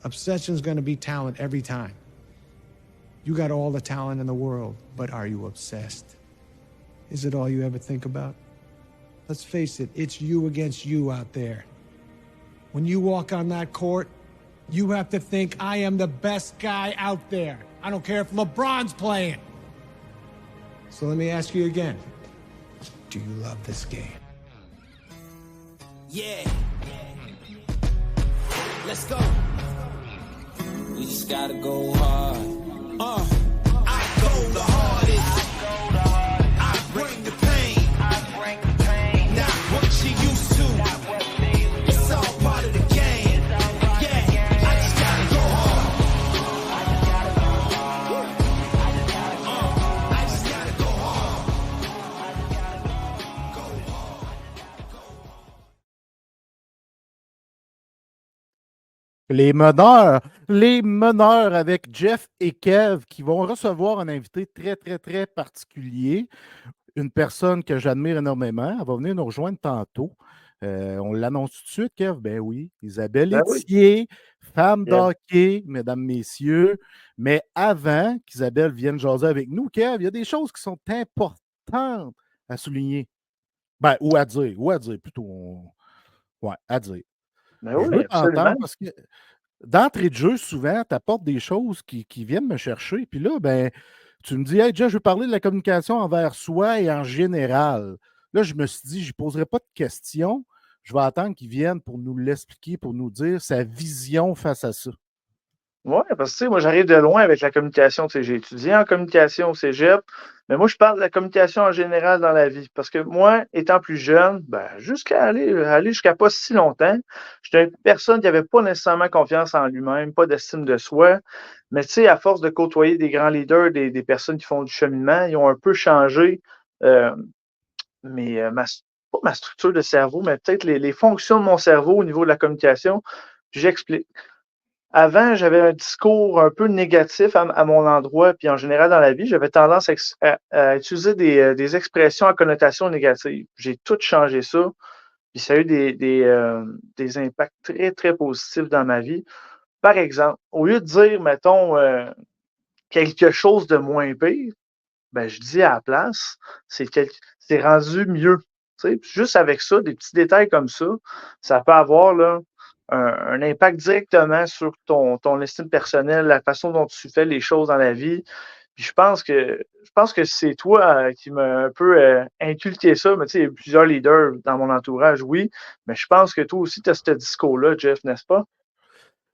Obsession's going to be talent every time. You got all the talent in the world, but are you obsessed? Is it all you ever think about? Let's face it, it's you against you out there. When you walk on that court, you have to think, I am the best guy out there. I don't care if LeBron's playing. So let me ask you again. Do you love this game? Yeah. Let's go. We just gotta go hard. I go the hardest. I bring the pain. Not what you used to. It's all part of the game. Yeah, I just gotta go hard. I just gotta go hard. Les meneurs avec Jeff et Kev qui vont recevoir un invité très, très, très particulier. Une personne que j'admire énormément. Elle va venir nous rejoindre tantôt. On l'annonce tout de suite, Kev? Ben oui. Isabelle Etier, femme d'hockey, mesdames, messieurs. Mais avant qu'Isabelle vienne jaser avec nous, Kev, il y a des choses qui sont importantes à souligner. Ben, ou à dire plutôt. Ouais, à dire. Ben oui, Je veux absolument. t'entendre parce que d'entrée de jeu, souvent, tu apportes des choses qui viennent me chercher. Puis là, ben, tu me dis, hey, Jeff, je veux parler de la communication envers soi et en général. Là, je me suis dit, je ne poserai pas de questions. Je vais attendre qu'il vienne pour nous l'expliquer, pour nous dire sa vision face à ça. Oui, parce que, tu sais, moi, j'arrive de loin avec la communication. Tu sais, j'ai étudié en communication au cégep, mais moi, je parle de la communication en général dans la vie. Parce que moi, étant plus jeune, ben, jusqu'à aller jusqu'à pas si longtemps, j'étais une personne qui n'avait pas nécessairement confiance en lui-même, pas d'estime de soi. Mais, tu sais, à force de côtoyer des grands leaders, des personnes qui font du cheminement, ils ont un peu changé pas ma structure de cerveau, mais peut-être les fonctions de mon cerveau au niveau de la communication. J'explique. Avant, j'avais un discours un peu négatif à mon endroit, puis en général dans la vie, j'avais tendance à utiliser des expressions à connotation négative. J'ai tout changé ça, puis ça a eu des impacts très, très positifs dans ma vie. Par exemple, au lieu de dire, mettons, quelque chose de moins pire, ben, je dis à la place, c'est rendu mieux. Tu sais, juste avec ça, des petits détails comme ça peut avoir là, un impact directement sur ton estime personnelle, la façon dont tu fais les choses dans la vie. Puis je pense que c'est toi qui m'a un peu inculqué ça. Mais tu sais, il y a plusieurs leaders dans mon entourage, oui. Mais je pense que toi aussi, tu as ce discours-là, Jeff, n'est-ce pas?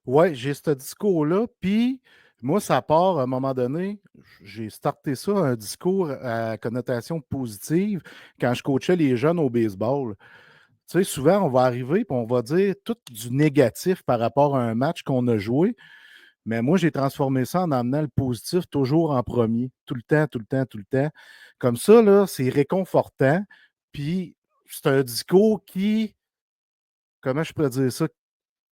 Oui, j'ai ce discours-là. Puis, moi, ça part à un moment donné, j'ai starté ça, un discours à connotation positive, quand je coachais les jeunes au baseball. Tu sais, souvent, on va arriver et on va dire tout du négatif par rapport à un match qu'on a joué. Mais moi, j'ai transformé ça en amenant le positif toujours en premier. Tout le temps, tout le temps, tout le temps. Comme ça, là, c'est réconfortant. Puis, c'est un discours qui, comment je pourrais dire ça,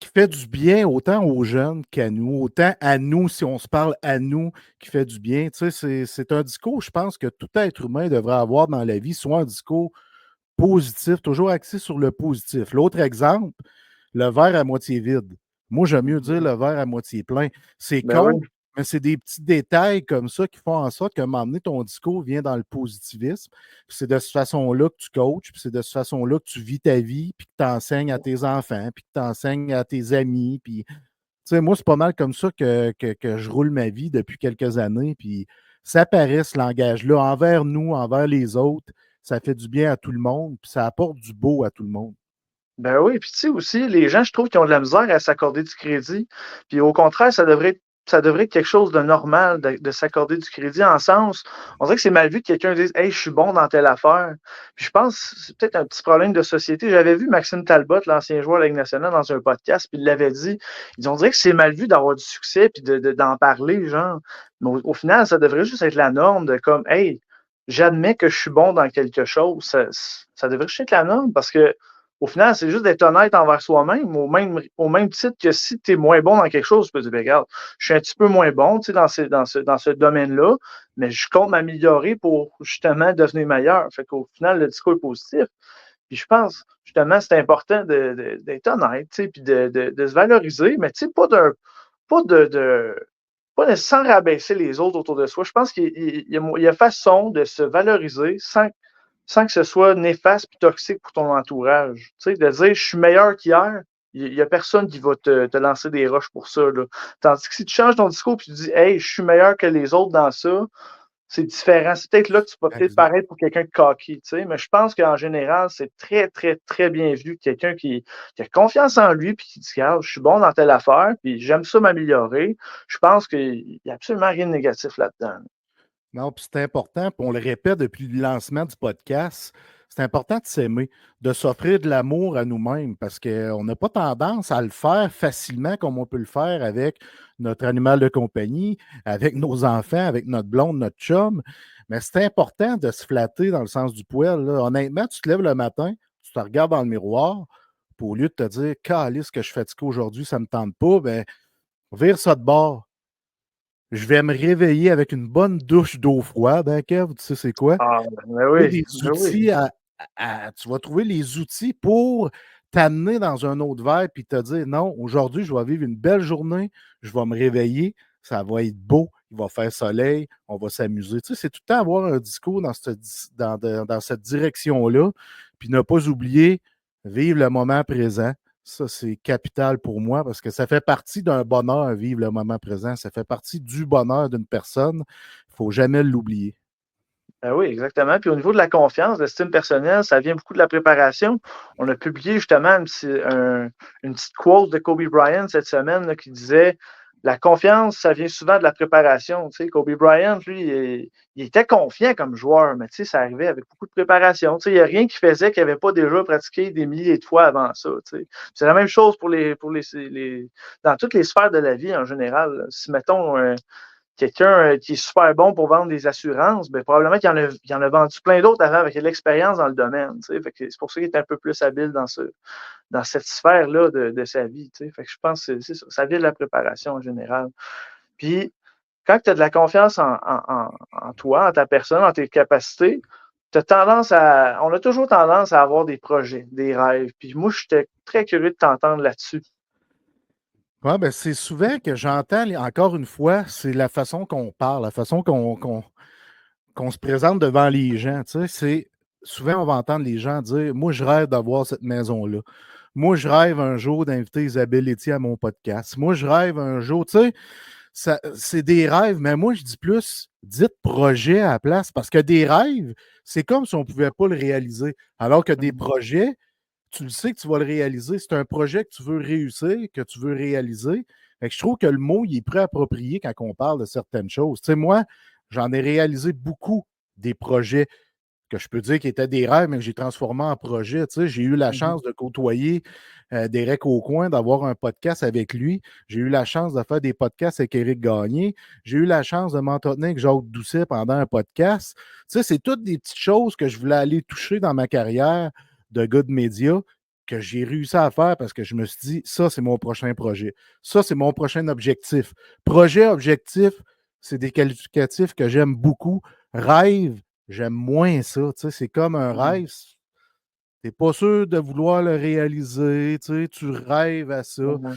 qui fait du bien autant aux jeunes qu'à nous, autant à nous, si on se parle à nous, qui fait du bien. Tu sais, c'est un discours, je pense, que tout être humain devrait avoir dans la vie, soit un discours positif, toujours axé sur le positif. L'autre exemple, le verre à moitié vide. Moi, j'aime mieux dire le verre à moitié plein. C'est Ben oui. con, mais c'est des petits détails comme ça qui font en sorte qu'à un moment donné, ton discours vient dans le positivisme. Puis c'est de cette façon-là que tu coaches, puis c'est de cette façon-là que tu vis ta vie, puis que tu enseignes à tes enfants, puis que tu enseignes à tes amis. Puis, tu sais, moi, c'est pas mal comme ça que je roule ma vie depuis quelques années. Puis ça paraît, ce langage-là, envers nous, envers les autres. Ça fait du bien à tout le monde, puis ça apporte du beau à tout le monde. Ben oui, puis tu sais aussi, les gens, je trouve, qui ont de la misère à s'accorder du crédit. Puis au contraire, ça devrait être quelque chose de normal de s'accorder du crédit en sens. On dirait que c'est mal vu que quelqu'un dise Hey, je suis bon dans telle affaire. Puis je pense que c'est peut-être un petit problème de société. J'avais vu Maxime Talbot, l'ancien joueur de la Ligue nationale, dans un podcast, puis il l'avait dit. On dirait que c'est mal vu d'avoir du succès puis d'en parler, genre. Mais au final, ça devrait juste être la norme de comme Hey, j'admets que je suis bon dans quelque chose. Ça devrait juste être la norme parce que au final, c'est juste d'être honnête envers soi-même, au même titre que si tu es moins bon dans quelque chose, tu peux dire, ben, regarde, je suis un petit peu moins bon dans ce domaine-là, mais je compte m'améliorer pour justement devenir meilleur. Fait qu'au final, le discours est positif. Puis je pense, justement, c'est important d'être honnête, puis de se valoriser, mais tu sais, pas pas sans rabaisser les autres autour de soi. Je pense qu'il y a façon de se valoriser sans que ce soit néfaste et toxique pour ton entourage. Tu sais, de dire je suis meilleur qu'hier, il n'y a personne qui va te lancer des roches pour ça. Là. Tandis que si tu changes ton discours et tu dis hey, je suis meilleur que les autres dans ça, c'est différent. C'est peut-être là que tu vas peut-être Exact. paraître pour quelqu'un de cocky, tu sais, mais je pense qu'en général, c'est très, très, très bien vu. Quelqu'un qui a confiance en lui puis qui dit, regarde, je suis bon dans telle affaire, puis j'aime ça m'améliorer. Je pense qu'il n'y a absolument rien de négatif là-dedans. Non, puis c'est important, puis on le répète depuis le lancement du podcast, c'est important de s'aimer, de s'offrir de l'amour à nous-mêmes, parce qu'on n'a pas tendance à le faire facilement comme on peut le faire avec notre animal de compagnie, avec nos enfants, avec notre blonde, notre chum. Mais c'est important de se flatter dans le sens du poil, là. Honnêtement, tu te lèves le matin, tu te regardes dans le miroir, puis au lieu de te dire, calisse que je suis fatigué aujourd'hui, ça ne me tente pas, ben, vire ça de bord. Je vais me réveiller avec une bonne douche d'eau froide, hein, Kev? Tu sais c'est quoi? Ah, ben Trouver oui, des ben oui. outils tu vas trouver les outils pour t'amener dans un autre vibe puis te dire non, aujourd'hui, je vais vivre une belle journée, je vais me réveiller, ça va être beau, il va faire soleil, on va s'amuser. Tu sais, c'est tout le temps avoir un discours dans cette direction-là, puis ne pas oublier vivre le moment présent. Ça, c'est capital pour moi parce que ça fait partie d'un bonheur, vivre le moment présent. Ça fait partie du bonheur d'une personne. Il ne faut jamais l'oublier. Ben oui, exactement. Puis au niveau de la confiance, l'estime personnelle, ça vient beaucoup de la préparation. On a publié justement une petite quote de Kobe Bryant cette semaine là, qui disait la confiance, ça vient souvent de la préparation. Tu sais, Kobe Bryant, lui, il était confiant comme joueur, mais tu sais, ça arrivait avec beaucoup de préparation. Tu sais, il n'y a rien qui faisait qu'il n'avait pas déjà pratiqué des milliers de fois avant ça. Tu sais. C'est la même chose pour dans toutes les sphères de la vie en général. Là. Si, mettons, quelqu'un qui est super bon pour vendre des assurances, ben, probablement qu'il en a vendu plein d'autres avant avec l'expérience dans le domaine. Fait que c'est pour ça qu'il est un peu plus habile dans cette sphère-là de sa vie. Fait que je pense que c'est ça. Ça vient de la préparation en général. Puis, quand tu as de la confiance en toi, en ta personne, en tes capacités, on a toujours tendance à avoir des projets, des rêves. Puis moi, j'étais très curieux de t'entendre là-dessus. Ouais, ben c'est souvent que j'entends, encore une fois, c'est la façon qu'on parle, la façon qu'on se présente devant les gens. Tu sais, c'est souvent on va entendre les gens dire moi, je rêve d'avoir cette maison-là. Moi, je rêve un jour d'inviter Isabelle Laitier à mon podcast. Moi, je rêve un jour, tu sais, c'est des rêves, mais moi, je dis plus, dites projet à la place, parce que des rêves, c'est comme si on ne pouvait pas le réaliser. Alors que des projets, tu le sais que tu vas le réaliser. C'est un projet que tu veux réussir, que tu veux réaliser. Fait que je trouve que le mot, il est préapproprié quand on parle de certaines choses. Tu sais, moi, j'en ai réalisé beaucoup des projets que je peux dire qui étaient des rêves, mais que j'ai transformés en projets. Tu sais, j'ai eu la chance de côtoyer Derek Aucoin, d'avoir un podcast avec lui. J'ai eu la chance de faire des podcasts avec Éric Gagné. J'ai eu la chance de m'entretenir avec Jacques Doucet pendant un podcast. Tu sais, c'est toutes des petites choses que je voulais aller toucher dans ma carrière de gars de médias que j'ai réussi à faire parce que je me suis dit, ça, c'est mon prochain projet. Ça, c'est mon prochain objectif. Projet, objectif, c'est des qualificatifs que j'aime beaucoup. Rêve, j'aime moins ça. Tu sais, c'est comme un rêve. Tu n'es pas sûr de vouloir le réaliser. Tu sais, tu rêves à ça. Mhm.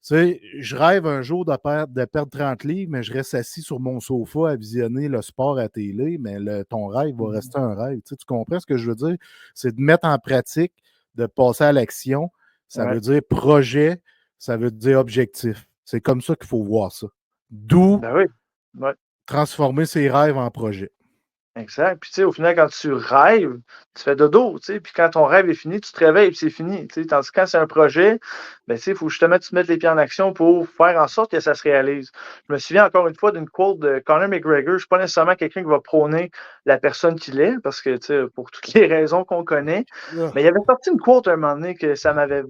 Tu sais, je rêve un jour de perdre 30 livres, mais je reste assis sur mon sofa à visionner le sport à télé, mais ton rêve va rester un rêve. Tu sais, tu comprends ce que je veux dire? C'est de mettre en pratique, de passer à l'action. Ça Ouais. veut dire projet, ça veut dire objectif. C'est comme ça qu'il faut voir ça. D'où Ben oui. Ouais. transformer ses rêves en projet. Exact. Puis, tu sais, au final, quand tu rêves, tu fais dodo, tu sais. Puis, quand ton rêve est fini, tu te réveilles, puis c'est fini, tu sais. Tandis que quand c'est un projet, ben, tu sais, il faut justement que tu te mettes les pieds en action pour faire en sorte que ça se réalise. Je me souviens encore une fois d'une quote de Conor McGregor. Je ne suis pas nécessairement quelqu'un qui va prôner la personne qu'il est, parce que, tu sais, pour toutes les raisons qu'on connaît. Mais il avait sorti une quote à un moment donné que ça m'avait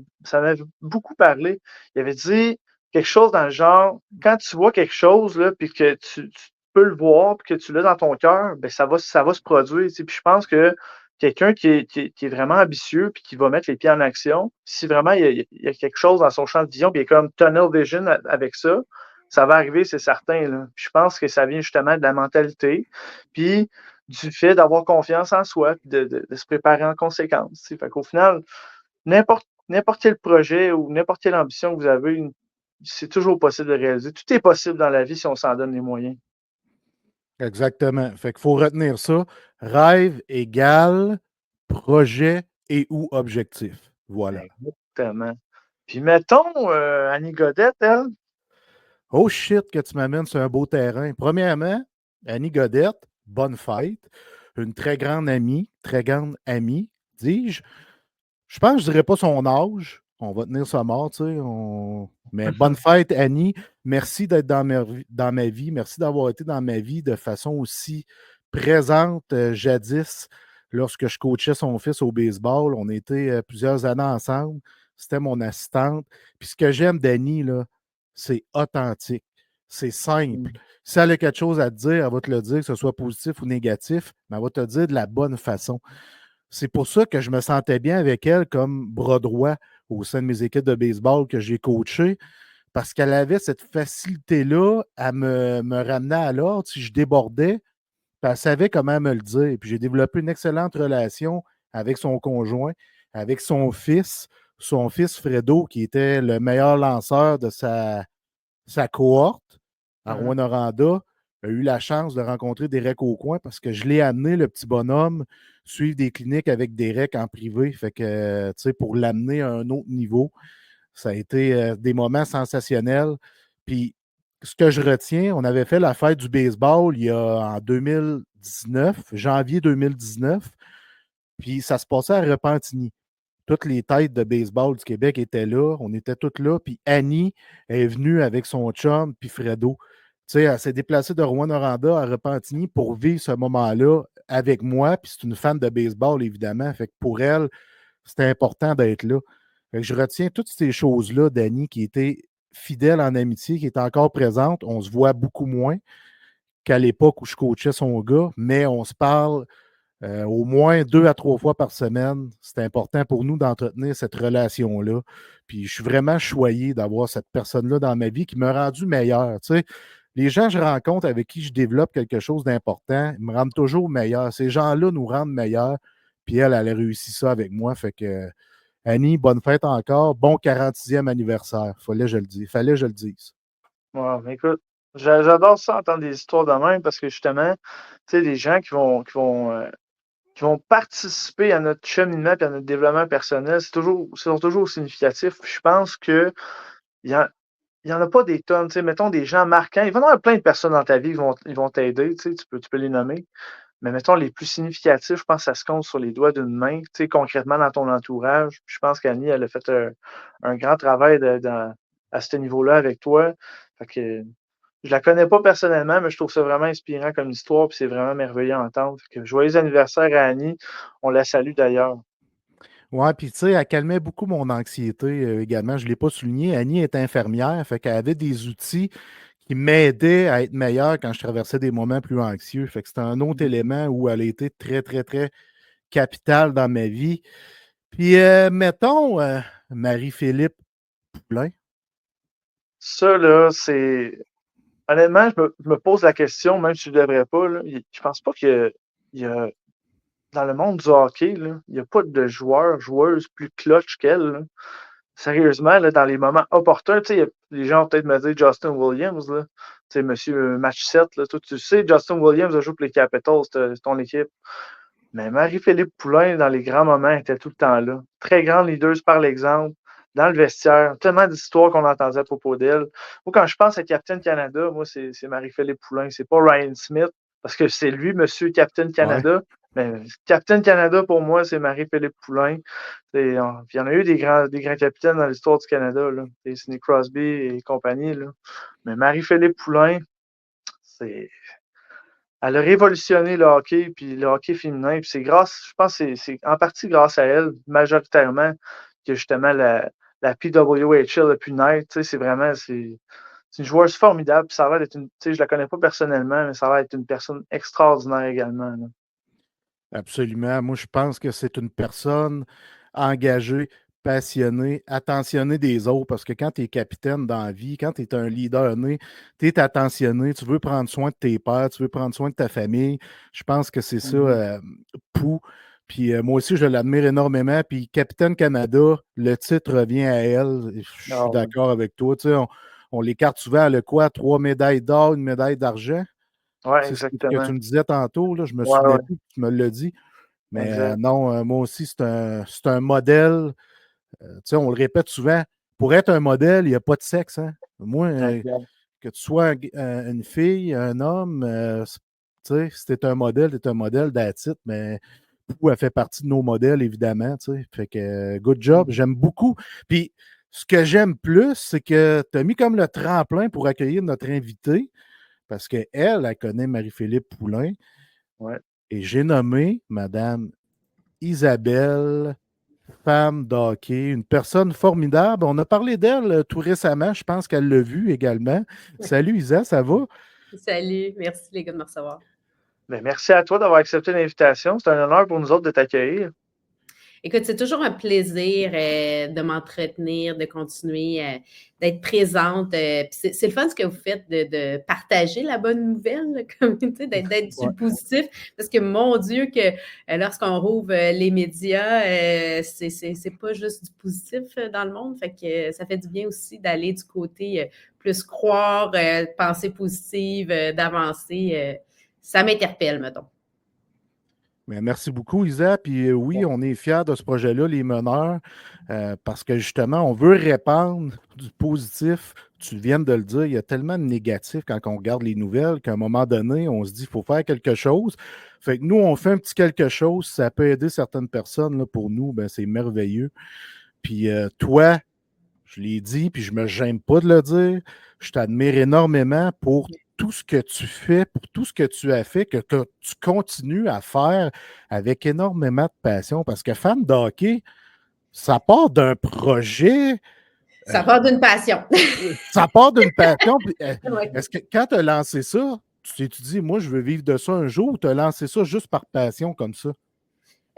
beaucoup parlé. Il avait dit quelque chose dans le genre, quand tu vois quelque chose, là, puis que tu peux le voir puis que tu l'as dans ton cœur, ben ça va se produire. Tu sais. Puis je pense que quelqu'un qui est vraiment ambitieux puis qui va mettre les pieds en action, si vraiment il y a quelque chose dans son champ de vision, puis il est comme tunnel vision avec ça, ça va arriver, c'est certain. Là. Puis je pense que ça vient justement de la mentalité, puis du fait d'avoir confiance en soi, puis de se préparer en conséquence. Tu sais. Fait qu'au final, n'importe quel projet ou n'importe quelle ambition que vous avez, c'est toujours possible de réaliser. Tout est possible dans la vie si on s'en donne les moyens. Exactement. Fait qu'il faut retenir ça. Rêve égale projet et ou objectif. Voilà. Exactement. Puis mettons, Annie Godette, elle, Oh shit que tu m'amènes sur un beau terrain. Premièrement, Annie Godette, bonne fête. Une très grande amie, dis-je. Je pense que je ne dirais pas son âge. On va tenir sa mort, tu sais. Mais bonne fête, Annie. Merci d'être dans ma vie. Merci d'avoir été dans ma vie de façon aussi présente jadis lorsque je coachais son fils au baseball. On était plusieurs années ensemble. C'était mon assistante. Puis ce que j'aime d'Annie, là, c'est authentique. C'est simple. Si elle a quelque chose à te dire, elle va te le dire, que ce soit positif ou négatif, mais elle va te le dire de la bonne façon. C'est pour ça que je me sentais bien avec elle comme bras droit au sein de mes équipes de baseball que j'ai coachées, parce qu'elle avait cette facilité-là à me ramener à l'ordre si je débordais, puis elle savait comment me le dire. Puis j'ai développé une excellente relation avec son conjoint, avec son fils Fredo, qui était le meilleur lanceur de sa cohorte à Rouen-Noranda, a eu la chance de rencontrer Derek Aucoin parce que je l'ai amené, le petit bonhomme, suivre des cliniques avec Derek en privé. Fait que, tu sais, pour l'amener à un autre niveau, ça a été des moments sensationnels. Puis, ce que je retiens, on avait fait la fête du baseball en 2019, janvier 2019, puis ça se passait à Repentigny. Toutes les têtes de baseball du Québec étaient là. On était toutes là. Puis Annie est venue avec son chum, puis Fredo. Tu sais, elle s'est déplacée de Rouen-Noranda à Repentigny pour vivre ce moment-là avec moi. Puis c'est une fan de baseball, évidemment. Fait que pour elle, c'était important d'être là. Fait que je retiens toutes ces choses-là d'Annie qui était fidèle en amitié, qui est encore présente. On se voit beaucoup moins qu'à l'époque où je coachais son gars, mais on se parle au moins 2 à 3 fois par semaine. C'est important pour nous d'entretenir cette relation-là. Puis je suis vraiment choyé d'avoir cette personne-là dans ma vie qui m'a rendu meilleur. Tu sais, les gens que je rencontre avec qui je développe quelque chose d'important, ils me rendent toujours meilleur. Ces gens-là nous rendent meilleurs. Puis elle a réussi ça avec moi. Fait que Annie, bonne fête encore. Bon 46e anniversaire. Fallait que je le dise. wow, écoute, j'adore ça, entendre des histoires de même, parce que justement, tu sais, des gens qui vont participer à notre cheminement et à notre développement personnel, c'est toujours significatif. Puis je pense que il y en a pas des tonnes. Tu sais, mettons des gens marquants. Il va y en avoir plein de personnes dans ta vie qui ils vont t'aider. Tu sais, tu peux les nommer. Mais mettons les plus significatifs, je pense que ça se compte sur les doigts d'une main, tu sais, concrètement dans ton entourage. Puis je pense qu'Annie, elle a fait un grand travail à ce niveau-là avec toi. Fait que je la connais pas personnellement, mais je trouve ça vraiment inspirant comme histoire, puis c'est vraiment merveilleux à entendre. Fait que joyeux anniversaire à Annie. On la salue d'ailleurs. Ouais, puis tu sais, elle calmait beaucoup mon anxiété également. Je ne l'ai pas souligné. Annie est infirmière, fait qu'elle avait des outils qui m'aidaient à être meilleur quand je traversais des moments plus anxieux. Fait que c'était un autre élément où elle a été très, très, très capitale dans ma vie. Puis, mettons, Marie-Philippe Poulain. Ça, là, c'est. Honnêtement, je me pose la question, même si je ne devrais pas, là. Je pense pas il y a dans le monde du hockey, là, il n'y a pas de joueur, joueuse plus clutch qu'elle, là. Sérieusement, là, dans les moments opportuns, tu sais, les gens vont peut-être me dire Justin Williams, là. Tu sais, monsieur match 7, là. Toi, tu sais, Justin Williams a joué pour les Capitals, c'est ton équipe. Mais Marie-Philippe Poulain, dans les grands moments, était tout le temps là. Très grande leader par l'exemple, dans le vestiaire. Tellement d'histoires qu'on entendait à propos d'elle. Moi, quand je pense à Captain Canada, moi, c'est Marie-Philippe Poulain. C'est pas Ryan Smith, parce que c'est lui, monsieur Captain Ouais. Canada. Mais Captain Canada, pour moi, c'est Marie-Philippe Poulain. Il y en a eu des grands capitaines dans l'histoire du Canada, là. Sidney Crosby et compagnie, là. Mais Marie-Philippe Poulain, c'est elle a révolutionné le hockey, puis le hockey féminin. Puis c'est grâce, je pense que c'est en partie grâce à elle, majoritairement, que justement la PWHL a pu naître. Tu sais, c'est une joueuse formidable. Puis ça a l'air d'être une. Tu sais, je la connais pas personnellement, mais ça a l'air d'être une personne extraordinaire également, là. Absolument. Moi, je pense que c'est une personne engagée, passionnée, attentionnée des autres, parce que quand tu es capitaine dans la vie, quand tu es un leader né, tu es attentionné, tu veux prendre soin de tes pères, tu veux prendre soin de ta famille. Je pense que c'est ça, Pou. Puis moi aussi, je l'admire énormément. Puis Capitaine Canada, le titre revient à elle. Je suis Ah ouais. d'accord avec toi. Tu sais, on l'écarte souvent à 3 médailles d'or, une médaille d'argent. Oui, C'est ce que exactement. tu me disais tantôt, là, je me Ouais, souviens ouais. plus, tu me l'as dit. Mais Exact. non, moi aussi, c'est un modèle. Tu sais, on le répète souvent, pour être un modèle, il n'y a pas de sexe. Hein? Moi, Exact. que tu sois une fille, un homme, tu sais, si t'es un modèle, t'es un modèle that's it, mais Pou, elle fait partie de nos modèles, évidemment. Tu sais. Fait que good job, j'aime beaucoup. Puis ce que j'aime plus, c'est que tu as mis comme le tremplin pour accueillir notre invitée, parce qu'elle, elle connaît Marie-Philippe Poulain. Ouais. Et j'ai nommé Madame Isabelle, femme d'hockey, une personne formidable. On a parlé d'elle tout récemment. Je pense qu'elle l'a vu également. Salut Isa, ça va? Salut, merci les gars de me recevoir. Ben, merci à toi d'avoir accepté l'invitation. C'est un honneur pour nous autres de t'accueillir. Écoute, c'est toujours un plaisir de m'entretenir, de continuer d'être présente. C'est le fun ce que vous faites de partager la bonne nouvelle, comme d'être sur le positif. Parce que mon Dieu, que lorsqu'on rouvre les médias, c'est pas juste du positif dans le monde. Fait que ça fait du bien aussi d'aller du côté plus croire, penser positive, d'avancer. Ça m'interpelle, mettons. Mais merci beaucoup, Isa. Puis oui, on est fiers de ce projet-là, les meneurs, parce que justement, on veut répandre du positif. Tu viens de le dire, il y a tellement de négatifs quand on regarde les nouvelles qu'à un moment donné, on se dit qu'il faut faire quelque chose. Fait que nous, on fait un petit quelque chose. Si ça peut aider certaines personnes, là, pour nous, ben, c'est merveilleux. Puis toi, je l'ai dit, puis je ne me gêne pas de le dire, je t'admire énormément pour tout ce que tu fais, pour tout ce que tu as fait, que tu continues à faire avec énormément de passion. Parce que fan de hockey, ça part d'un projet. Ça part d'une passion. Ça part d'une passion. Ouais. Est-ce que quand tu as lancé ça, tu t'es dit, moi, je veux vivre de ça un jour, ou tu as lancé ça juste par passion comme ça?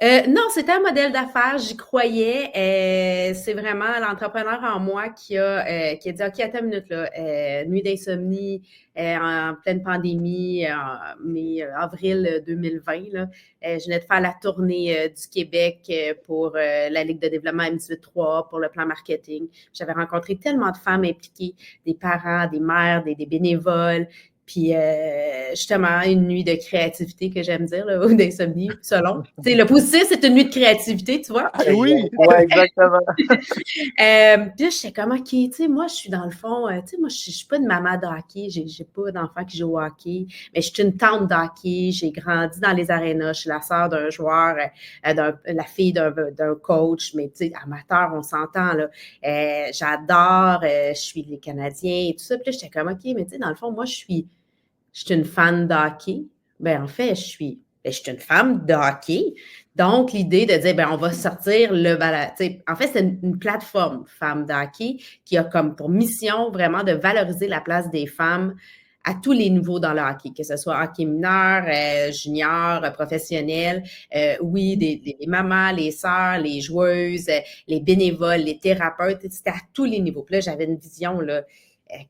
Non, c'était un modèle d'affaires, j'y croyais. C'est vraiment l'entrepreneur en moi qui a dit, OK, attends une minute, là, nuit d'insomnie, en pleine pandémie, en avril 2020, là, je venais de faire la tournée du Québec pour la Ligue de développement M18-3, pour le plan marketing. J'avais rencontré tellement de femmes impliquées, des parents, des mères, des bénévoles. Puis, justement, une nuit de créativité que j'aime dire, là, ou d'insomnie, selon. Tu sais, le positif, c'est une nuit de créativité, tu vois. Oui! Oui, exactement. Puis là, j'étais comme, OK, tu sais, moi, je suis dans le fond, tu sais, moi, je suis pas une maman de hockey, j'ai pas d'enfant qui joue au hockey, mais je suis une tante de hockey, j'ai grandi dans les arénas, je suis la sœur d'un joueur, la fille d'un coach, mais tu sais, amateur, on s'entend, là. J'adore, je suis les Canadiens et tout ça. Puis là, j'étais comme, OK, mais tu sais, dans le fond, moi, je suis une fan de hockey. Ben, en fait, je suis une femme de hockey. Donc, l'idée de dire, ben, on va sortir le balade. En fait, c'est une plateforme femme de hockey qui a comme pour mission vraiment de valoriser la place des femmes à tous les niveaux dans le hockey, que ce soit hockey mineur, junior, professionnel. Oui, des mamans, les sœurs, les joueuses, les bénévoles, les thérapeutes, c'était à tous les niveaux. Puis là, j'avais une vision, là,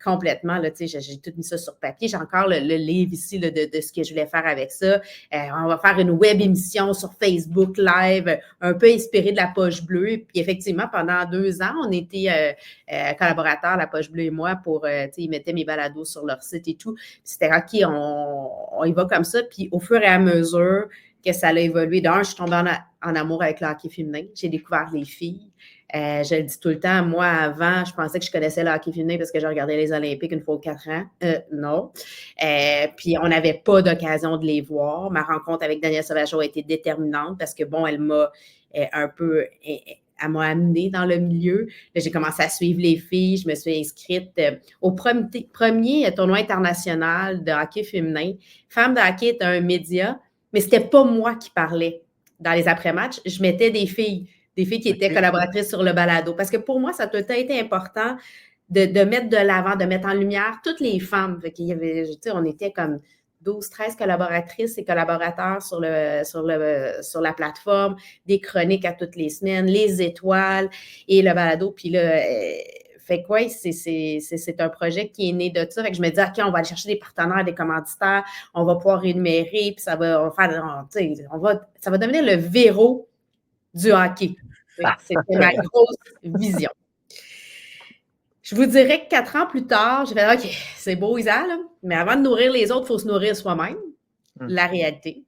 complètement, là, tu sais, j'ai tout mis ça sur papier. J'ai encore le livre ici là, de ce que je voulais faire avec ça. On va faire une web émission sur Facebook Live, un peu inspirée de la Poche Bleue. Puis effectivement, pendant 2 ans, on était collaborateurs, la Poche Bleue et moi, pour, tu sais, ils mettaient mes balados sur leur site et tout. Puis c'était OK, on y va comme ça. Puis au fur et à mesure que ça a évolué, d'un, je suis tombée en amour avec le hockey féminin. J'ai découvert les filles. Je le dis tout le temps, moi, avant, je pensais que je connaissais le hockey féminin parce que je regardais les Olympiques une fois aux 4 ans. Non. Puis, on n'avait pas d'occasion de les voir. Ma rencontre avec Danielle Sauvageau a été déterminante parce que, bon, elle m'a un peu... Elle m'a amenée dans le milieu. Là, j'ai commencé à suivre les filles. Je me suis inscrite au premier tournoi international de hockey féminin. Femmes de hockey est un média, mais c'était pas moi qui parlais dans les après-matchs. Je mettais des filles qui étaient collaboratrices sur le balado. Parce que pour moi, ça a tout été important de mettre de l'avant, de mettre en lumière toutes les femmes. Fait qu'il y avait, tu sais, on était comme 12, 13 collaboratrices et collaborateurs sur la plateforme, des chroniques à toutes les semaines, les étoiles et le balado. Puis là, fait que oui, c'est un projet qui est né de ça. Fait que je me dis, OK, on va aller chercher des partenaires, des commanditaires, on va pouvoir rémunérer, puis ça va devenir le verrou du hockey. C'était ma grosse vision. Je Je vous dirais que 4 ans plus tard, j'ai fait OK, c'est beau, Isa, là, mais avant de nourrir les autres, il faut se nourrir soi-même, la réalité.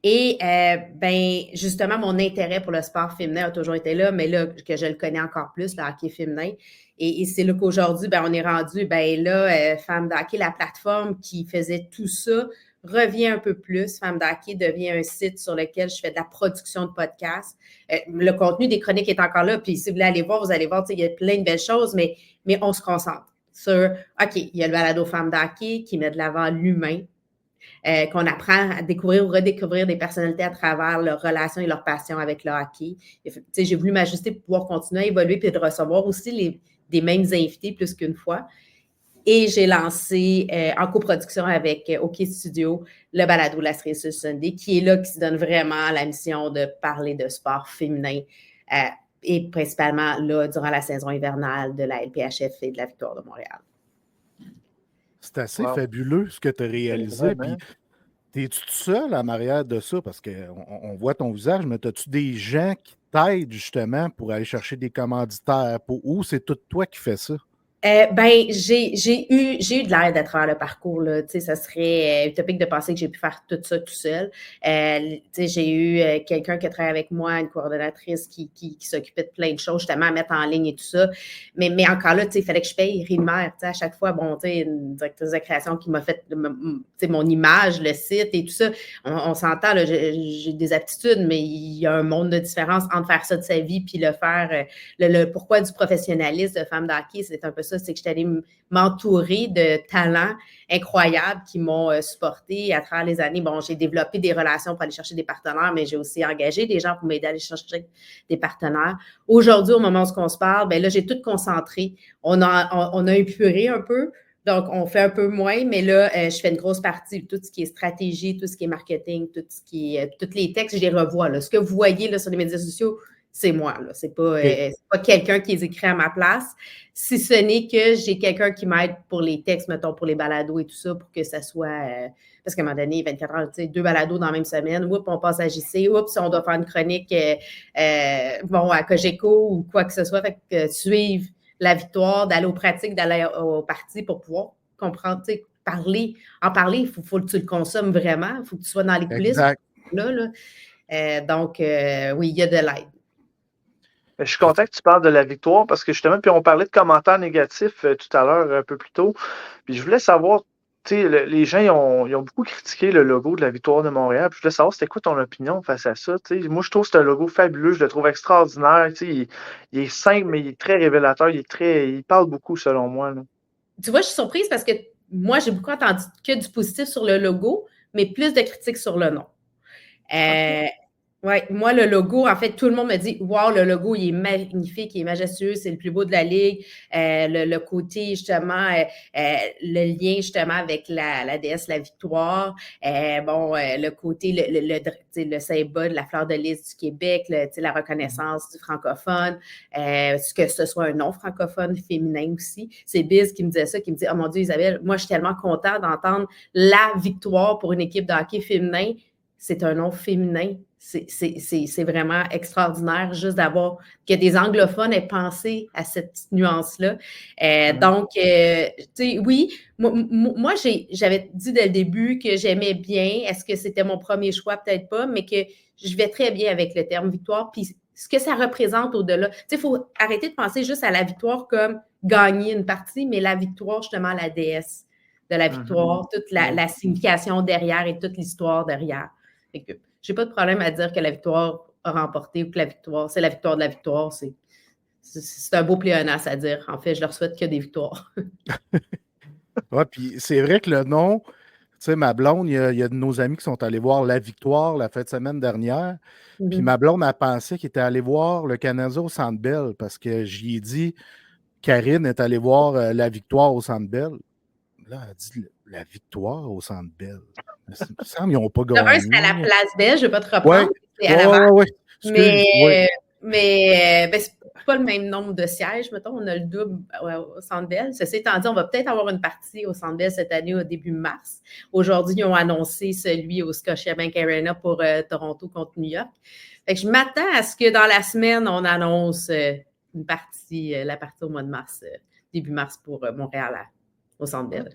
Et ben justement, mon intérêt pour le sport féminin a toujours été là, mais là, que je le connais encore plus, le hockey féminin. Et c'est là qu'aujourd'hui, ben, on est rendu, ben là, Femmes d'hockey, la plateforme qui faisait tout ça, revient un peu plus. Femmes d'hockey devient un site sur lequel je fais de la production de podcasts. Le contenu des chroniques est encore là. Puis si vous voulez aller voir, vous allez voir, il y a plein de belles choses, mais on se concentre sur, OK, il y a le balado Femmes d'hockey qui met de l'avant l'humain, qu'on apprend à découvrir ou redécouvrir des personnalités à travers leurs relations et leur passion avec le hockey. J'ai voulu m'ajuster pour pouvoir continuer à évoluer et de recevoir aussi des mêmes invités plus qu'une fois. Et j'ai lancé en coproduction avec OK Studio le balado La Cerise sur Sunday, qui est là, qui se donne vraiment la mission de parler de sport féminin et principalement là, durant la saison hivernale de la LPHF et de la Victoire de Montréal. C'est assez fabuleux ce que tu as réalisé. Puis, t'es-tu tout seul en arrière de ça? Parce qu'on voit ton visage, mais as-tu des gens qui t'aident justement pour aller chercher des commanditaires? Ou c'est tout toi qui fais ça? Ben, j'ai eu de l'aide à travers le parcours, là. Tu sais, ça serait utopique de penser que j'ai pu faire tout ça tout seul. Tu sais, j'ai eu quelqu'un qui a travaillé avec moi, une coordonnatrice qui s'occupait de plein de choses, justement, à mettre en ligne et tout ça. Mais encore là, tu sais, il fallait que je paye Rimer, tu sais, à chaque fois, bon, tu sais, une directrice de création qui m'a fait, tu sais, mon image, le site et tout ça. On s'entend, là, j'ai des aptitudes, mais il y a un monde de différence entre faire ça de sa vie puis le faire, le pourquoi du professionnalisme de Femmes d'hockey, c'est un peu ça, c'est que je suis allée m'entourer de talents incroyables qui m'ont supporté à travers les années. Bon, j'ai développé des relations pour aller chercher des partenaires, mais j'ai aussi engagé des gens pour m'aider à aller chercher des partenaires. Aujourd'hui, au moment où on se parle, ben là, j'ai tout concentré. On a épuré un peu, donc on fait un peu moins, mais là, je fais une grosse partie, tout ce qui est stratégie, tout ce qui est marketing, tout ce qui est, tous les textes, je les revois, là. Ce que vous voyez là, sur les médias sociaux, c'est moi, là. C'est pas quelqu'un qui les écrit à ma place, si ce n'est que j'ai quelqu'un qui m'aide pour les textes, mettons, pour les balados et tout ça, pour que ça soit... parce qu'à un moment donné, 24 heures, tu sais, 2 balados dans la même semaine, oups, on passe à JC, oups, on doit faire une chronique, bon, à Cogeco ou quoi que ce soit, fait que suivre la victoire, d'aller aux pratiques, d'aller au parti pour pouvoir comprendre, tu sais, en parler, il faut que tu le consommes vraiment, il faut que tu sois dans les coulisses. Exact. Donc, oui, il y a de l'aide. Je suis content que tu parles de la victoire parce que justement, puis on parlait de commentaires négatifs tout à l'heure, un peu plus tôt. Puis je voulais savoir, tu sais, les gens ils ont beaucoup critiqué le logo de la Victoire de Montréal. Puis je voulais savoir, c'était quoi ton opinion face à ça? Tu sais, moi, je trouve que c'est un logo fabuleux, je le trouve extraordinaire. Tu sais, il est simple, mais il est très révélateur. Il parle beaucoup, selon moi, là. Tu vois, je suis surprise parce que moi, j'ai beaucoup entendu que du positif sur le logo, mais plus de critiques sur le nom. Oui, moi, le logo, en fait, tout le monde me dit « Wow, le logo, il est magnifique, il est majestueux, c'est le plus beau de la Ligue. » Le côté, justement, le lien, justement, avec la déesse, la victoire. Le côté, le symbole, la fleur de lys du Québec, la reconnaissance du francophone, que ce soit un nom francophone féminin aussi. C'est Biz qui me disait ça, qui me dit « Oh mon Dieu, Isabelle, moi, je suis tellement contente d'entendre la victoire pour une équipe de hockey féminin. » C'est un nom féminin. C'est vraiment extraordinaire juste d'avoir que des anglophones aient pensé à cette petite nuance-là. Donc, tu sais, oui, moi j'avais dit dès le début que j'aimais bien. Est-ce que c'était mon premier choix? Peut-être pas, mais que je vais très bien avec le terme victoire. Puis, ce que ça représente au-delà. Tu sais, il faut arrêter de penser juste à la victoire comme gagner une partie, mais la victoire, justement, la déesse de la victoire, toute la signification derrière et toute l'histoire derrière. Fait que j'ai pas de problème à dire que la victoire a remporté ou que la victoire, c'est la victoire de la victoire. C'est un beau pléonasme à dire. En fait, je leur souhaite que des victoires. Oui, puis c'est vrai que le nom, tu sais, ma blonde, il y a de nos amis qui sont allés voir La Victoire la fin de semaine dernière. Puis ma blonde a pensé qu'il était allé voir le Canadien au Centre Bell parce que j'y ai dit, Karine est allée voir La Victoire au Centre Bell. Là, elle a dit La Victoire au Centre Bell. Il me semble qu'ils n'ont pas gagné. C'est à la Place Belle, je ne vais pas te reprendre. C'est à l'avant. Mais c'est pas le même nombre de sièges, mettons. On a le double au Centre Bell. Ceci étant dit, on va peut-être avoir une partie au Centre Bell cette année au début mars. Aujourd'hui, ils ont annoncé celui au Scotiabank Arena pour Toronto contre New York. Fait que je m'attends à ce que dans la semaine, on annonce la partie au mois de mars début mars pour Montréal au Centre Bell.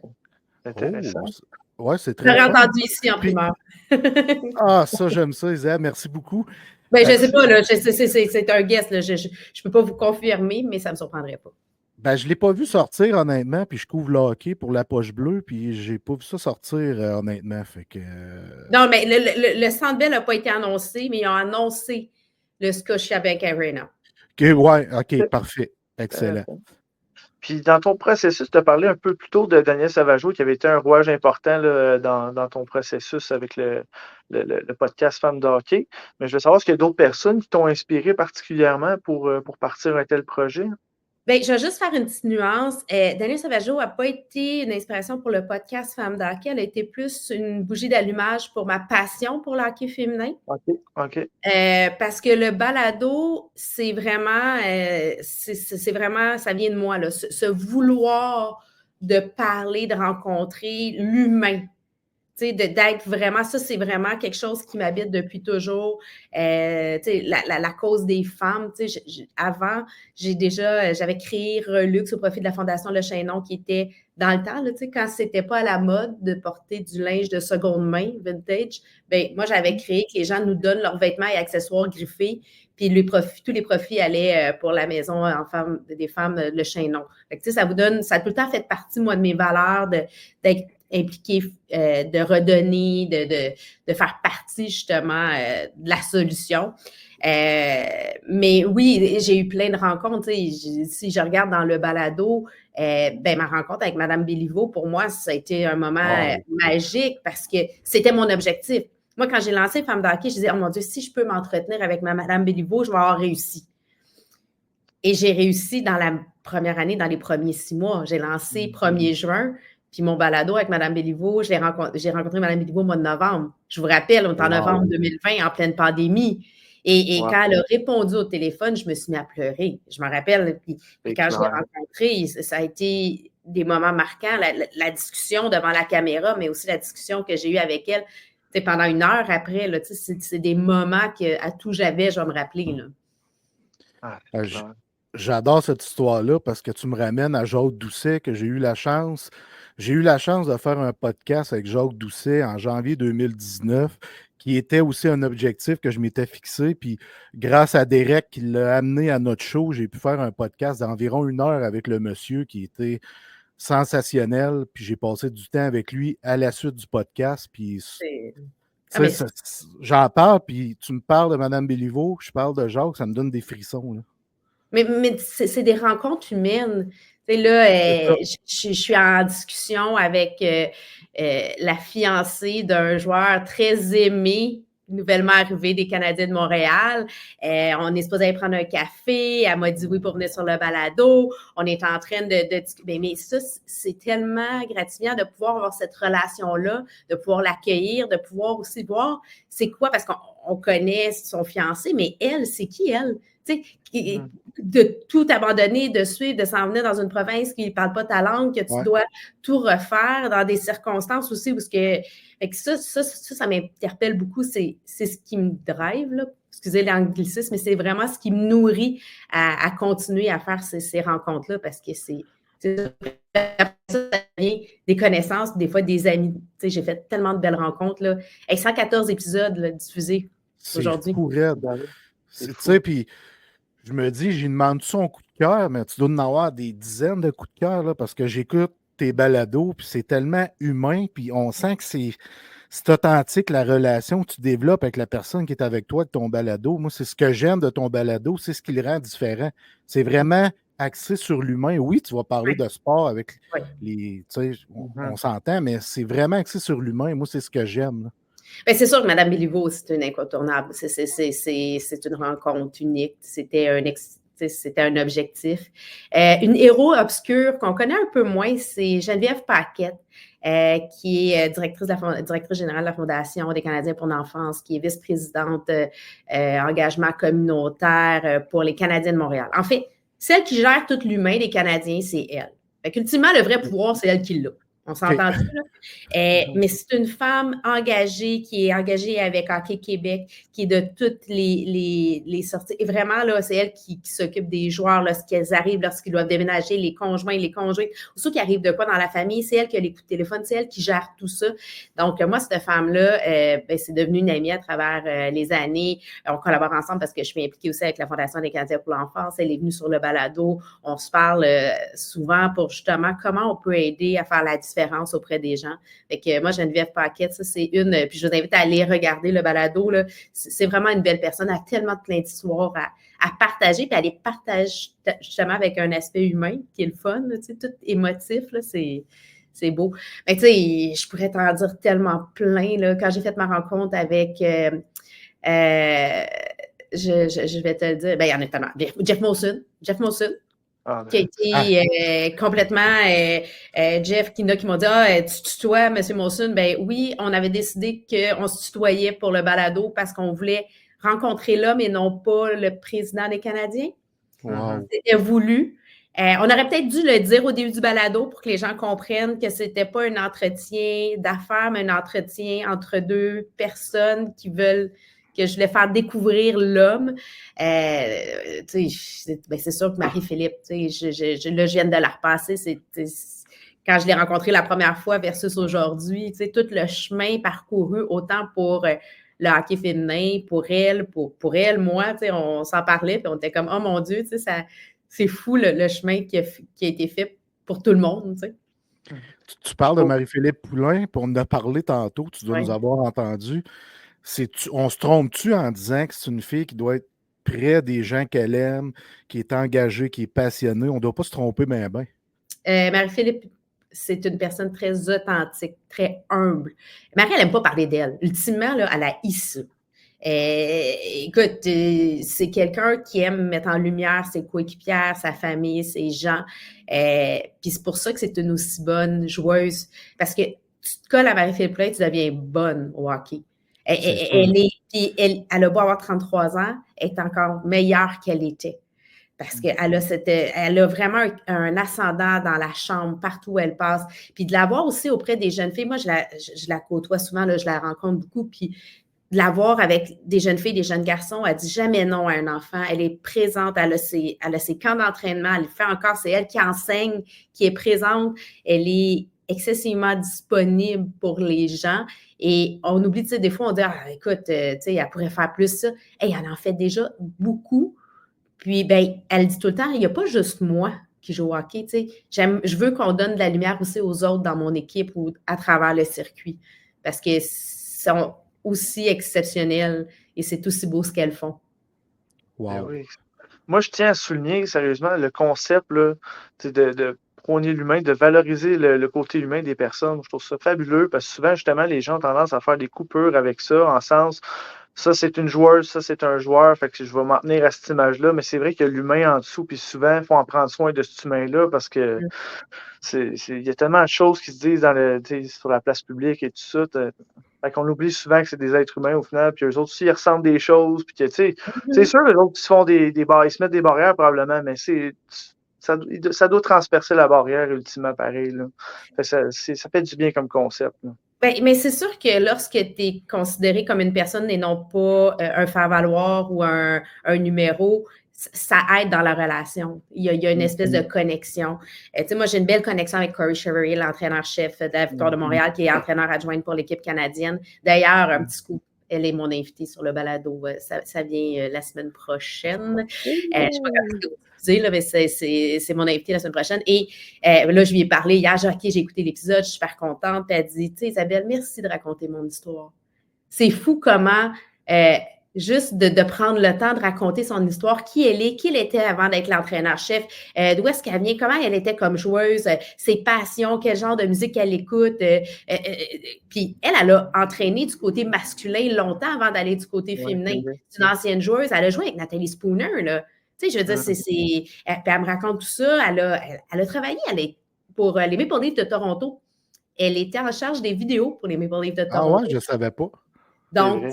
Intéressant. Ouais, c'est très J'aurais fun. entendu ici en Puis- primeur. Ça, j'aime ça, Isa. Merci beaucoup. Ben, je Fait ne sais que pas, là, c'est un guess. Là. Je ne peux pas vous confirmer, mais ça ne me surprendrait pas. je ne l'ai pas vu sortir, honnêtement, puis je couvre le hockey pour la poche bleue, puis j'ai pas vu ça sortir, honnêtement. Fait que, Non, mais le Centre Bell n'a pas été annoncé, mais ils ont annoncé le Scotiabank Arena. OK, parfait. Excellent. Puis dans ton processus, tu as parlé un peu plus tôt de Daniel Sauvageau, qui avait été un rouage important là, dans ton processus avec le podcast Femmes de hockey. Mais je veux savoir, est-ce qu'il y a d'autres personnes qui t'ont inspiré particulièrement pour partir un tel projet? Bien, je vais juste faire une petite nuance. Daniel Sauvageau n'a pas été une inspiration pour le podcast Femmes de hockey. Elle a été plus une bougie d'allumage pour ma passion pour le hockey féminin. OK. Parce que le balado, c'est vraiment, ça vient de moi, là, ce vouloir de parler, de rencontrer l'humain. Tu sais, d'être vraiment, ça, c'est vraiment quelque chose qui m'habite depuis toujours. Tu sais, la cause des femmes, tu sais, avant, j'avais créé Relux au profit de la Fondation Le Chaînon qui était dans le temps, là, tu sais, quand c'était pas à la mode de porter du linge de seconde main, vintage, ben moi, j'avais créé que les gens nous donnent leurs vêtements et accessoires griffés, puis tous les profits allaient pour la maison des femmes Le Chaînon. Fait que, tu sais, ça a tout le temps fait partie, moi, de mes valeurs, d'être impliqué, de redonner, de faire partie justement de la solution. Mais oui, j'ai eu plein de rencontres. Si je regarde dans le balado, ma rencontre avec Mme Béliveau, pour moi, ça a été un moment magique parce que c'était mon objectif. Moi, quand j'ai lancé Femmes de hockey, je disais, oh mon Dieu, si je peux m'entretenir avec Mme Béliveau, je vais avoir réussi. Et j'ai réussi dans la première année, dans les premiers 6 mois. J'ai lancé 1er juin. Puis mon balado avec Mme Béliveau, j'ai rencontré Mme Béliveau au mois de novembre. Je vous rappelle, on est en novembre 2020, en pleine pandémie. Et quand elle a répondu au téléphone, je me suis mis à pleurer. Je me rappelle. Puis quand je l'ai rencontrée, ça a été des moments marquants. La discussion devant la caméra, mais aussi la discussion que j'ai eue avec elle pendant 1 heure après. Là, c'est des moments qu'à tout jamais, je vais me rappeler. Là. J'adore cette histoire-là parce que tu me ramènes à Jacques Doucet, que j'ai eu la chance de faire un podcast avec Jacques Doucet en janvier 2019, qui était aussi un objectif que je m'étais fixé. Puis grâce à Derek qui l'a amené à notre show, j'ai pu faire un podcast d'environ 1 heure avec le monsieur qui était sensationnel. Puis j'ai passé du temps avec lui à la suite du podcast. Puis j'en parle, puis tu me parles de Mme Béliveau, je parle de Jacques, ça me donne des frissons. Là. Mais c'est des rencontres humaines. Là, je suis en discussion avec la fiancée d'un joueur très aimé, nouvellement arrivé des Canadiens de Montréal. On est supposé aller prendre un café. Elle m'a dit oui pour venir sur le balado. On est en train de discuter. Mais ça, c'est tellement gratifiant de pouvoir avoir cette relation-là, de pouvoir l'accueillir, de pouvoir aussi voir c'est quoi, parce qu'on connaît son fiancé, mais elle, c'est qui elle? Tu sais, de tout abandonner, de suivre, de s'en venir dans une province qui ne parle pas ta langue, que tu dois tout refaire dans des circonstances aussi où ça m'interpelle beaucoup. C'est ce qui me drive, là. Excusez l'anglicisme, mais c'est vraiment ce qui me nourrit à continuer à faire ces rencontres-là parce que c'est des connaissances, des fois des amis. Tu sais, j'ai fait tellement de belles rencontres, là. Avec 114 épisodes là, diffusés aujourd'hui. Tu sais, puis je me dis, j'y demande son coup de cœur, mais tu dois en avoir des dizaines de coups de cœur, là, parce que j'écoute tes balados, puis c'est tellement humain, puis on sent que c'est authentique, la relation que tu développes avec la personne qui est avec toi de ton balado. Moi, c'est ce que j'aime de ton balado, c'est ce qui le rend différent. C'est vraiment axé sur l'humain. Oui, tu vas parler de sport avec les... Tu sais, on s'entend, mais c'est vraiment axé sur l'humain. Moi, c'est ce que j'aime, là. Bien, c'est sûr que Mme Béliveau, c'est une incontournable. C'est une rencontre unique. C'était un objectif. Une héros obscure qu'on connaît un peu moins, c'est Geneviève Paquette, qui est directrice générale de la Fondation des Canadiens pour l'enfance, qui est vice-présidente engagement communautaire pour les Canadiens de Montréal. En fait, celle qui gère tout l'humain des Canadiens, c'est elle. Fait qu'ultimement, le vrai pouvoir, c'est elle qui l'a. On s'entend-tu, là? Mais c'est une femme engagée, qui est engagée avec Hockey Québec, qui est de toutes les sorties. Et vraiment, là, c'est elle qui s'occupe des joueurs lorsqu'ils arrivent, lorsqu'ils doivent déménager, les conjoints, les conjointes. Ou ceux qui arrivent de quoi dans la famille, c'est elle qui a les coups de téléphone, c'est elle qui gère tout ça. Donc, moi, cette femme-là, c'est devenu une amie à travers les années. On collabore ensemble parce que je suis impliquée aussi avec la Fondation des Canadiens pour l'enfance. Elle est venue sur le balado. On se parle souvent pour justement comment on peut aider à faire la différence auprès des gens. Fait que moi, Geneviève Paquette, ça, c'est une... Puis je vous invite à aller regarder le balado, là. C'est vraiment une belle personne. Elle a tellement plein d'histoires à partager, puis elle les partage justement avec un aspect humain qui est le fun, tu sais, tout émotif, là, c'est beau. Mais tu sais, je pourrais t'en dire tellement plein, là. Quand j'ai fait ma rencontre avec... je vais te le dire. Ben, il y en a tellement. Jeff Molson. Qui a été complètement Jeff, qui m'ont dit tu tutoies M. Molson. Ben oui, on avait décidé qu'on se tutoyait pour le balado parce qu'on voulait rencontrer l'homme et non pas le président des Canadiens. Wow. C'était voulu. On aurait peut-être dû le dire au début du balado pour que les gens comprennent que c'était pas un entretien d'affaires, mais un entretien entre deux personnes qui veulent que je voulais faire découvrir l'homme. C'est sûr que Marie-Philippe, je viens de la repasser, quand je l'ai rencontrée la première fois versus aujourd'hui, tout le chemin parcouru, autant pour le hockey féminin, pour elle, moi, on s'en parlait, puis on était comme, oh mon Dieu, c'est fou le chemin qui a été fait pour tout le monde. Tu parles de Marie-Philippe Poulin, puis on en a parlé tantôt, tu dois nous avoir entendu. On se trompe-tu en disant que c'est une fille qui doit être près des gens qu'elle aime, qui est engagée, qui est passionnée? On ne doit pas se tromper, mais bien. Marie-Philippe, c'est une personne très authentique, très humble. Marie, elle n'aime pas parler d'elle. Ultimement, là, elle a ça. Écoute, c'est quelqu'un qui aime mettre en lumière ses coéquipières, sa famille, ses gens. Puis c'est pour ça que c'est une aussi bonne joueuse. Parce que tu te colles à Marie-Philippe Poulin, tu deviens bonne au hockey. Elle a beau avoir 33 ans, elle est encore meilleure qu'elle était. Parce qu'elle a vraiment un ascendant dans la chambre, partout où elle passe. Puis de la voir aussi auprès des jeunes filles, moi, je la côtoie souvent, là, je la rencontre beaucoup, puis de la voir avec des jeunes filles, des jeunes garçons, elle dit jamais non à un enfant. Elle est présente, elle a ses camps d'entraînement, elle le fait encore, c'est elle qui enseigne, qui est présente, elle est excessivement disponible pour les gens. Et on oublie, tu sais, des fois, on dit, écoute, tu sais, elle pourrait faire plus ça. Hey, elle en fait déjà beaucoup. Puis, ben, elle dit tout le temps, il n'y a pas juste moi qui joue au hockey, tu sais. Je veux qu'on donne de la lumière aussi aux autres dans mon équipe ou à travers le circuit. Parce qu'ils sont aussi exceptionnels et c'est aussi beau ce qu'elles font. Wow. Oui. Moi, je tiens à souligner sérieusement le concept là, de prôner l'humain, de valoriser le côté humain des personnes. Je trouve ça fabuleux parce que souvent, justement, les gens ont tendance à faire des coupures avec ça, en sens, ça, c'est une joueuse, ça, c'est un joueur, fait que je vais m'en tenir à cette image-là, mais c'est vrai qu'il y a l'humain en dessous, puis souvent, il faut en prendre soin de cet humain-là parce que il y a tellement de choses qui se disent sur la place publique et tout ça. Fait qu'on oublie souvent que c'est des êtres humains au final, puis eux autres aussi, ils ressentent des choses, puis que, tu sais, c'est sûr, les autres, ils se font ils se mettent des barrières probablement, mais ça doit transpercer la barrière ultimement pareil. Là. Ça fait du bien comme concept. Là. Ben, mais c'est sûr que lorsque tu es considéré comme une personne et non pas un faire-valoir ou un numéro, ça aide dans la relation. Il y a une espèce de connexion. Tu sais, moi, j'ai une belle connexion avec Corey Cheverry, l'entraîneur-chef de la Victoire de Montréal, qui est entraîneur adjoint pour l'équipe canadienne. D'ailleurs, un petit coup, elle est mon invitée sur le balado. Ça vient la semaine prochaine. Je ne sais pas quand vous diffusez, là, mais c'est mon invitée la semaine prochaine. Et là, je lui ai parlé hier. J'ai écouté l'épisode, je suis super contente. Puis elle dit, tu sais, Isabelle, merci de raconter mon histoire. C'est fou comment... juste de prendre le temps de raconter son histoire, qui elle était avant d'être l'entraîneur-chef, d'où est-ce qu'elle vient, comment elle était comme joueuse, ses passions, quel genre de musique elle écoute. Puis elle a entraîné du côté masculin longtemps avant d'aller du côté féminin. C'est une ancienne joueuse, elle a joué avec Nathalie Spooner, là. Tu sais, je veux dire, puis elle me raconte tout ça, elle a travaillé pour les Maple Leafs de Toronto. Elle était en charge des vidéos pour les Maple Leafs de Toronto. Ah ouais, je ne savais pas. Donc,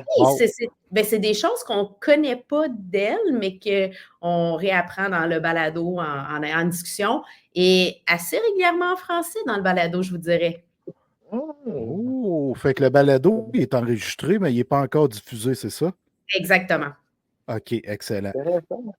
c'est des choses qu'on ne connaît pas d'elle, mais qu'on réapprend dans le balado en discussion et assez régulièrement en français dans le balado, je vous dirais. Oh! Oh, fait que le balado il est enregistré, mais il n'est pas encore diffusé, c'est ça? Exactement. OK, excellent. Intéressant.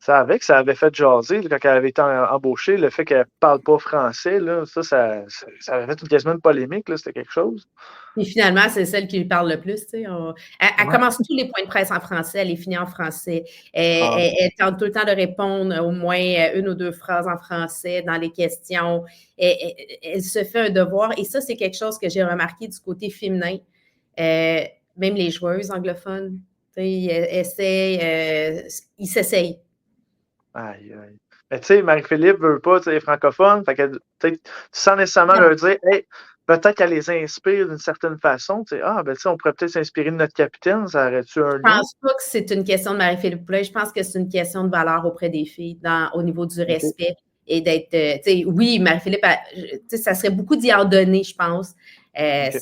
Que ça avait fait jaser là, quand elle avait été embauchée, le fait qu'elle ne parle pas français, là, ça avait fait quasiment une polémique, là, c'était quelque chose. Et finalement, c'est celle qui lui parle le plus. Tu sais, elle Ouais. commence tous les points de presse en français, elle les finit en français. Ah, Elle tente tout le temps de répondre au moins une ou deux phrases en français dans les questions. Elle se fait un devoir. Et ça, c'est quelque chose que j'ai remarqué du côté féminin. Même les joueuses anglophones, tu sais, ils s'essayent. aïe, aïe. Mais tu sais, Marie-Philippe veut pas, tu sais, francophone, fait que sans nécessairement leur dire, hey, peut-être qu'elle les inspire d'une certaine façon, tu sais, ben tu sais, on pourrait peut-être s'inspirer de notre capitaine, ça aurait-tu un Je lien? pense pas que c'est une question de Marie-Philippe Poulin. Je pense que c'est une question de valeur auprès des filles au niveau du Ok. respect et d'être. Tu sais, oui, Marie-Philippe, tu sais, ça serait beaucoup d'y en donner, je pense, Ok.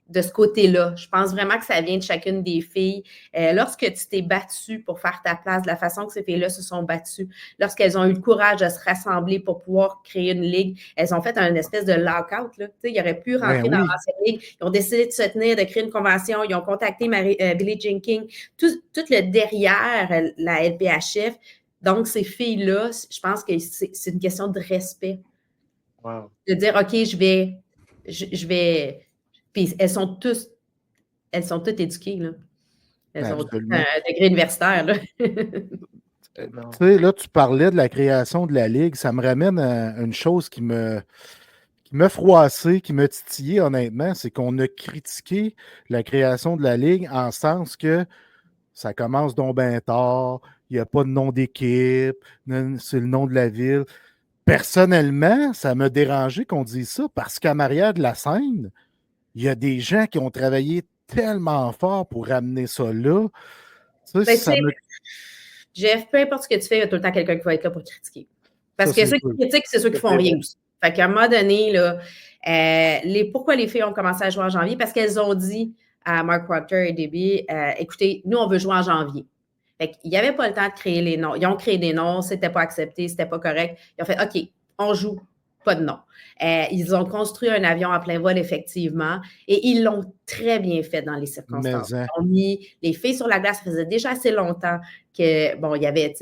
de ce côté-là. Je pense vraiment que ça vient de chacune des filles. Lorsque tu t'es battue pour faire ta place, de la façon que ces filles-là se sont battues, lorsqu'elles ont eu le courage de se rassembler pour pouvoir créer une ligue, elles ont fait un espèce de lockout. Là. Tu sais, ils auraient pu rentrer Ben dans oui. l'ancienne ligue. Ils ont décidé de se tenir, de créer une convention. Ils ont contacté Billie Jean King. Tout le derrière la LPHF. Donc, ces filles-là, je pense que c'est une question de respect. Wow. De dire, OK, je vais. Puis elles sont toutes éduquées, là. Elles ont toutes un Absolument. degré universitaire, là. Tu Non. sais, là, tu parlais de la création de la Ligue. Ça me ramène à une chose qui m'a froissé, qui m'a titillé, honnêtement, c'est qu'on a critiqué la création de la Ligue en sens que ça commence donc bien tard, il n'y a pas de nom d'équipe, c'est le nom de la ville. Personnellement, ça m'a dérangé qu'on dise ça parce qu'à Maria de la Seine, il y a des gens qui ont travaillé tellement fort pour ramener ça là. Tu sais, Ben, tu ça sais, me. Jeff, peu importe ce que tu fais, il y a tout le temps quelqu'un qui va être là pour critiquer. Parce Ça, que c'est ceux qui sûr. critiquent, c'est ceux qui font rien aussi. Fait qu'à un moment donné, là, pourquoi les filles ont commencé à jouer en janvier? Parce qu'elles ont dit à Mark Proctor et Debbie, écoutez, nous, on veut jouer en janvier. Fait qu'il n'y avait pas le temps de créer les noms. Ils ont créé des noms, c'était pas accepté, c'était pas correct. Ils ont fait, OK, on joue, pas de nom. Ils ont construit un avion à plein vol, effectivement, et ils l'ont très bien fait dans les circonstances. Mais, hein. Ils ont mis les filles sur la glace, ça faisait déjà assez longtemps que, bon, il y avait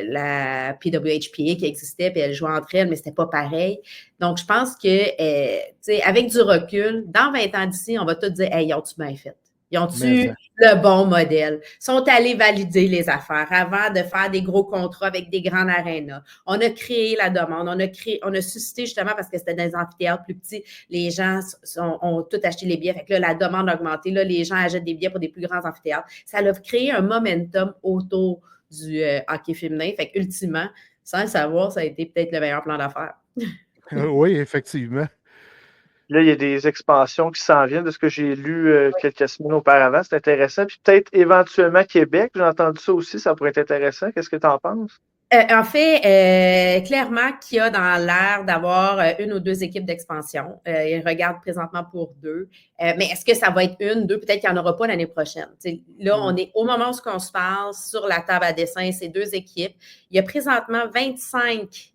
la PWHPA qui existait, puis elles jouaient entre elles, mais c'était pas pareil. Donc, je pense que, avec du recul, dans 20 ans d'ici, on va tout dire, hey, ils ont-tu bien fait? Ils ont-tu le bon modèle? Ils sont allés valider les affaires avant de faire des gros contrats avec des grands arénas. On a créé la demande, on a suscité justement parce que c'était dans des amphithéâtres plus petits, les gens ont tout acheté les billets. Fait que là, la demande a augmenté. Là, les gens achètent des billets pour des plus grands amphithéâtres. Ça a créé un momentum autour du hockey féminin. Fait que ultimement, sans le savoir, ça a été peut-être le meilleur plan d'affaires. Oui, effectivement. Là, il y a des expansions qui s'en viennent de ce que j'ai lu quelques semaines auparavant. C'est intéressant. Puis peut-être éventuellement Québec. J'ai entendu ça aussi, ça pourrait être intéressant. Qu'est-ce que tu en penses? En fait, clairement qu'il y a dans l'air d'avoir une ou deux équipes d'expansion. Ils regardent présentement pour deux. Mais est-ce que ça va être une, deux? Peut-être qu'il n'y en aura pas l'année prochaine. T'sais, là, on est au moment où on se parle sur la table à dessin, ces deux équipes. Il y a présentement 25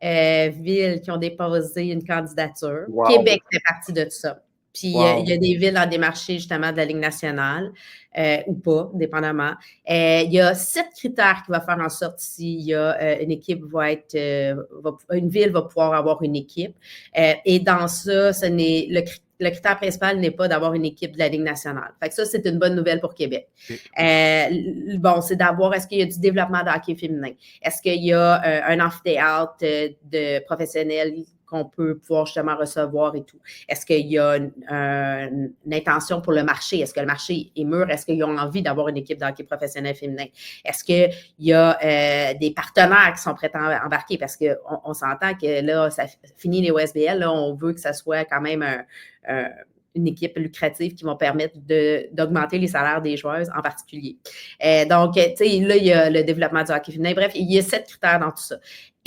villes qui ont déposé une candidature. Wow. Québec fait partie de tout ça. Puis, Wow. il y a des villes dans des marchés, justement, de la Ligue nationale, ou pas, dépendamment. Il y a 7 critères qui vont faire en sorte s'il y a une équipe une ville va pouvoir avoir une équipe. Et dans ça, le critère principal n'est pas d'avoir une équipe de la Ligue nationale. Fait que ça, c'est une bonne nouvelle pour Québec. Bon, c'est d'avoir, est-ce qu'il y a du développement de hockey féminin? Est-ce qu'il y a un amphithéâtre de professionnels qu'on peut pouvoir justement recevoir et tout? Est-ce qu'il y a une intention pour le marché? Est-ce que le marché est mûr? Est-ce qu'ils ont envie d'avoir une équipe de hockey professionnel féminin? Est-ce qu'il y a des partenaires qui sont prêts à embarquer? Parce qu'on s'entend que là, ça finit les OSBL, là, on veut que ça soit quand même une équipe lucrative qui va permettre d'augmenter les salaires des joueuses en particulier. Donc, tu sais, là, il y a le développement du hockey féminin. Bref, il y a 7 critères dans tout ça.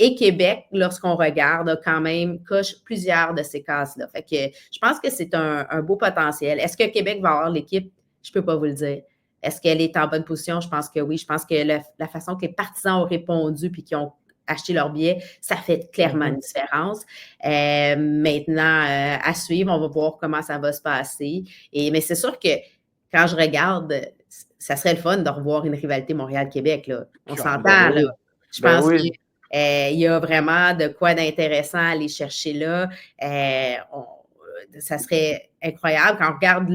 Et Québec, lorsqu'on regarde, a quand même coche plusieurs de ces cases-là. Fait que je pense que c'est un beau potentiel. Est-ce que Québec va avoir l'équipe? Je ne peux pas vous le dire. Est-ce qu'elle est en bonne position? Je pense que oui. Je pense que la façon que les partisans ont répondu puis qu'ils ont acheter leur billet. Ça fait clairement une différence. Maintenant, à suivre, on va voir comment ça va se passer. Mais c'est sûr que quand je regarde, ça serait le fun de revoir une rivalité Montréal-Québec. Là. On s'entend, là. Je pense qu'il y a vraiment de quoi d'intéressant à aller chercher là. Ça serait incroyable. Quand on regarde,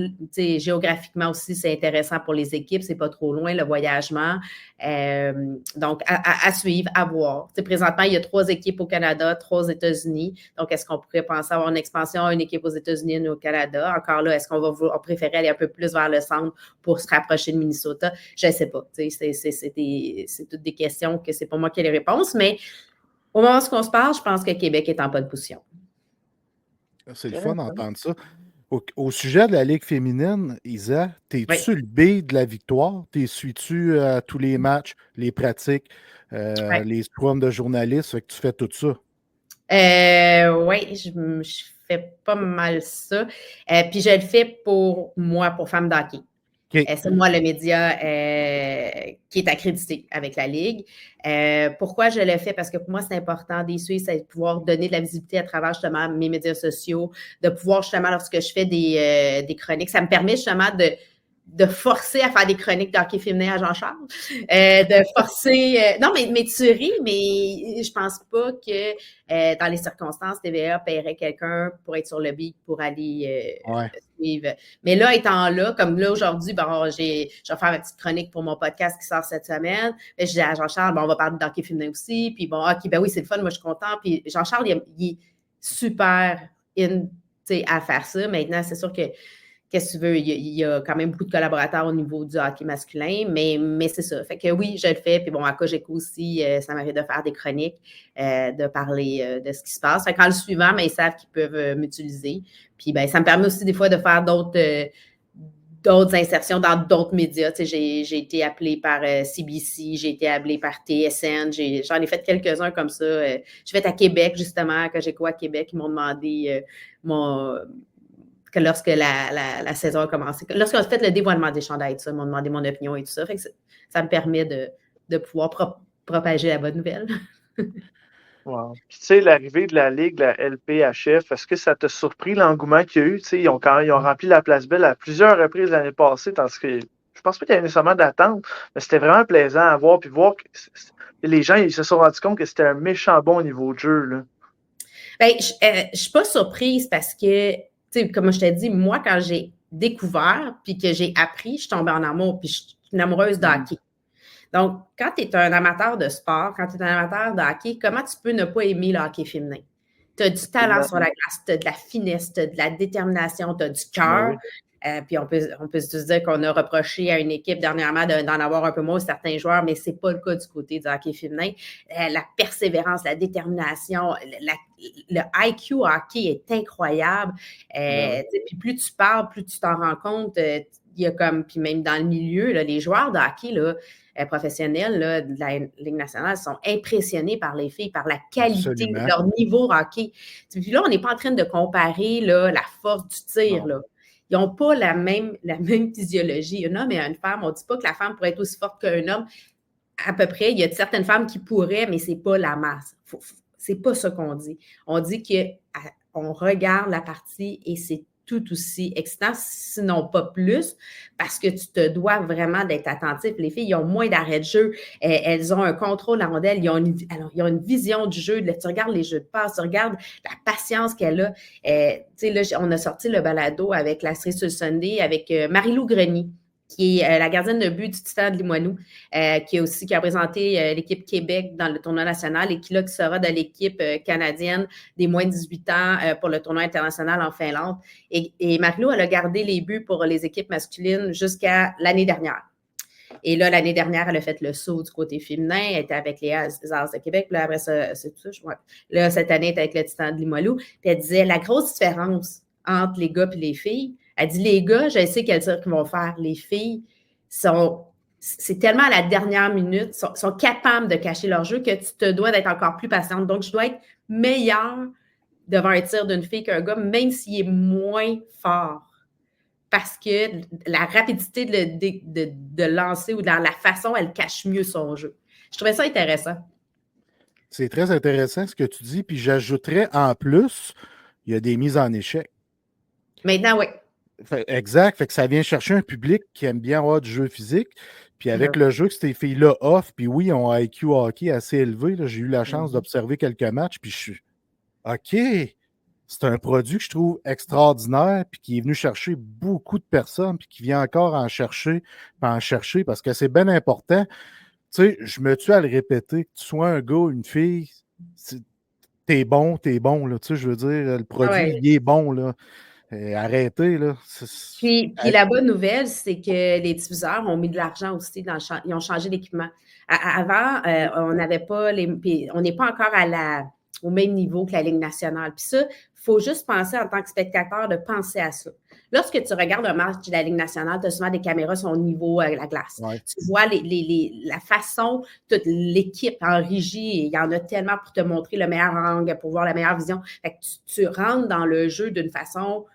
géographiquement aussi, c'est intéressant pour les équipes. C'est pas trop loin, le voyagement. Donc, à suivre, à voir. Présentement, il y a 3 équipes au Canada, 3 aux États-Unis. Donc, est-ce qu'on pourrait penser avoir une expansion, une équipe aux États-Unis, une au Canada? Encore là, est-ce qu'on va préférer aller un peu plus vers le centre pour se rapprocher de Minnesota? Je ne sais pas. C'est toutes des questions que c'est pas moi qui ai les réponses, mais au moment où on se parle, je pense que Québec est en bonne position. C'est le fun d'entendre ça. Au sujet de la Ligue féminine, Isa, t'es-tu le B de la victoire? Suis-tu tous les matchs, les pratiques, les scrums de journalistes? Fait que tu fais tout ça? Oui, je fais pas mal ça. Puis je le fais pour moi, pour Femmes d'hockey. C'est moi le média qui est accrédité avec la Ligue. Pourquoi je le fais? Parce que pour moi, c'est important d'y suivre, c'est de pouvoir donner de la visibilité à travers justement mes médias sociaux, de pouvoir justement, lorsque je fais des chroniques, ça me permet justement de forcer à faire des chroniques d'hockey féminin à Jean-Charles, de forcer... non, mais tu ris, mais je pense pas que dans les circonstances, TVA paierait quelqu'un pour être sur le beat pour aller suivre. Mais là, étant là, comme là aujourd'hui, je vais faire ma petite chronique pour mon podcast qui sort cette semaine. Je dis à Jean-Charles, on va parler d'hockey féminin aussi. Puis oui, c'est le fun, moi je suis content. Puis Jean-Charles, il est super à faire ça. Maintenant, c'est sûr que qu'est-ce que tu veux, il y a quand même beaucoup de collaborateurs au niveau du hockey masculin, mais c'est ça. Fait que oui, je le fais. Puis à Cogeco aussi, ça m'arrive de faire des chroniques, de parler de ce qui se passe. Fait qu'en le suivant, ils savent qu'ils peuvent m'utiliser. Puis ça me permet aussi des fois de faire d'autres insertions dans d'autres médias. J'ai été appelée par CBC, j'ai été appelée par TSN, j'en ai fait quelques-uns comme ça. J'ai fait à Québec, justement, à Cogeco à Québec, ils m'ont demandé que lorsque la saison a commencé, lorsqu'on a fait le dévoilement des chandails, ils m'ont demandé mon opinion et tout ça. Fait que ça me permet de pouvoir propager la bonne nouvelle. Wow. Puis, l'arrivée de la Ligue, la LPHF, est-ce que ça t'a surpris l'engouement qu'il y a eu? Ils ont rempli la Place Belle à plusieurs reprises l'année passée, tandis que je pense pas qu'il y avait nécessairement d'attente, mais c'était vraiment plaisant à voir, puis voir que les gens ils se sont rendus compte que c'était un méchant bon niveau de jeu. Là. Je suis pas surprise parce que, comme je t'ai dit, moi, quand j'ai découvert puis que j'ai appris, je suis tombée en amour, puis je suis une amoureuse de hockey. Donc, quand tu es un amateur de sport, quand tu es un amateur de hockey, comment tu peux ne pas aimer le hockey féminin? Tu as du talent sur la glace, tu as de la finesse, tu as de la détermination, tu as du cœur. Puis on peut se dire qu'on a reproché à une équipe dernièrement d'en avoir un peu moins certains joueurs, mais ce n'est pas le cas du côté du hockey féminin. La persévérance, la détermination, le IQ hockey est incroyable. Puis plus tu parles, plus tu t'en rends compte. Il y a puis même dans le milieu, là, les joueurs de hockey professionnels là, de la Ligue nationale sont impressionnés par les filles, par la qualité de leur niveau hockey. Puis là, on n'est pas en train de comparer là, la force du tir. Là. Ils n'ont pas la même physiologie. Un homme et une femme, on ne dit pas que la femme pourrait être aussi forte qu'un homme. À peu près, il y a certaines femmes qui pourraient, mais ce n'est pas la masse. Ce n'est pas ça qu'on dit. On dit qu'on regarde la partie et c'est tout aussi excitant, sinon pas plus, parce que tu te dois vraiment d'être attentif. Les filles, ils ont moins d'arrêt de jeu, elles ont un contrôle en rondelle, ils ont une vision du jeu. Tu regardes les jeux de passe, tu regardes la patience qu'elle a. Là, on a sorti le balado avec la série sur le Sunday avec Marie-Lou Grenier, qui est la gardienne de but du Titan de Limoilou, qui a présenté l'équipe Québec dans le tournoi national et qui sera de l'équipe canadienne des moins de 18 ans pour le tournoi international en Finlande. Et Marie-Lou, elle a gardé les buts pour les équipes masculines jusqu'à l'année dernière. Et là, l'année dernière, elle a fait le saut du côté féminin. Elle était avec les As de Québec. Puis là, après ça, c'est tout ça. Là, cette année, elle était avec le Titan de Limoilou. Puis elle disait, la grosse différence entre les gars et les filles, elle dit, les gars, je sais quel tir qu'ils vont faire. Les filles, c'est tellement à la dernière minute, sont capables de cacher leur jeu que tu te dois d'être encore plus patiente. Donc, je dois être meilleure devant un tir d'une fille qu'un gars, même s'il est moins fort. Parce que la rapidité de lancer ou dans la façon, elle cache mieux son jeu. Je trouvais ça intéressant. C'est très intéressant ce que tu dis. Puis j'ajouterais en plus, il y a des mises en échec. Maintenant, oui. Exact. Fait que ça vient chercher un public qui aime bien avoir du jeu physique. Puis avec Ouais. le jeu que ces filles-là offrent, puis oui, ils ont un IQ hockey assez élevé. Là, j'ai eu la chance Mhm. d'observer quelques matchs, puis je suis OK. C'est un produit que je trouve extraordinaire, puis qui est venu chercher beaucoup de personnes, puis qui vient encore en chercher, parce que c'est bien important. Tu sais, je me tue à le répéter, que tu sois un gars ou une fille, t'es bon, là. Tu sais, je veux dire, le Ah produit, ouais. il est bon, là. Arrêtez, là. Puis la bonne nouvelle, c'est que les diffuseurs ont mis de l'argent aussi ils ont changé d'équipement. Avant, on n'avait pas on n'est pas encore au même niveau que la Ligue nationale. Puis ça, il faut juste penser en tant que spectateur de penser à ça. Lorsque tu regardes un match de la Ligue nationale, tu as souvent des caméras sur le niveau de la glace. Ouais. Tu vois la façon, toute l'équipe en régie, il y en a tellement pour te montrer le meilleur angle, pour voir la meilleure vision. Fait que tu rentres dans le jeu d'une façon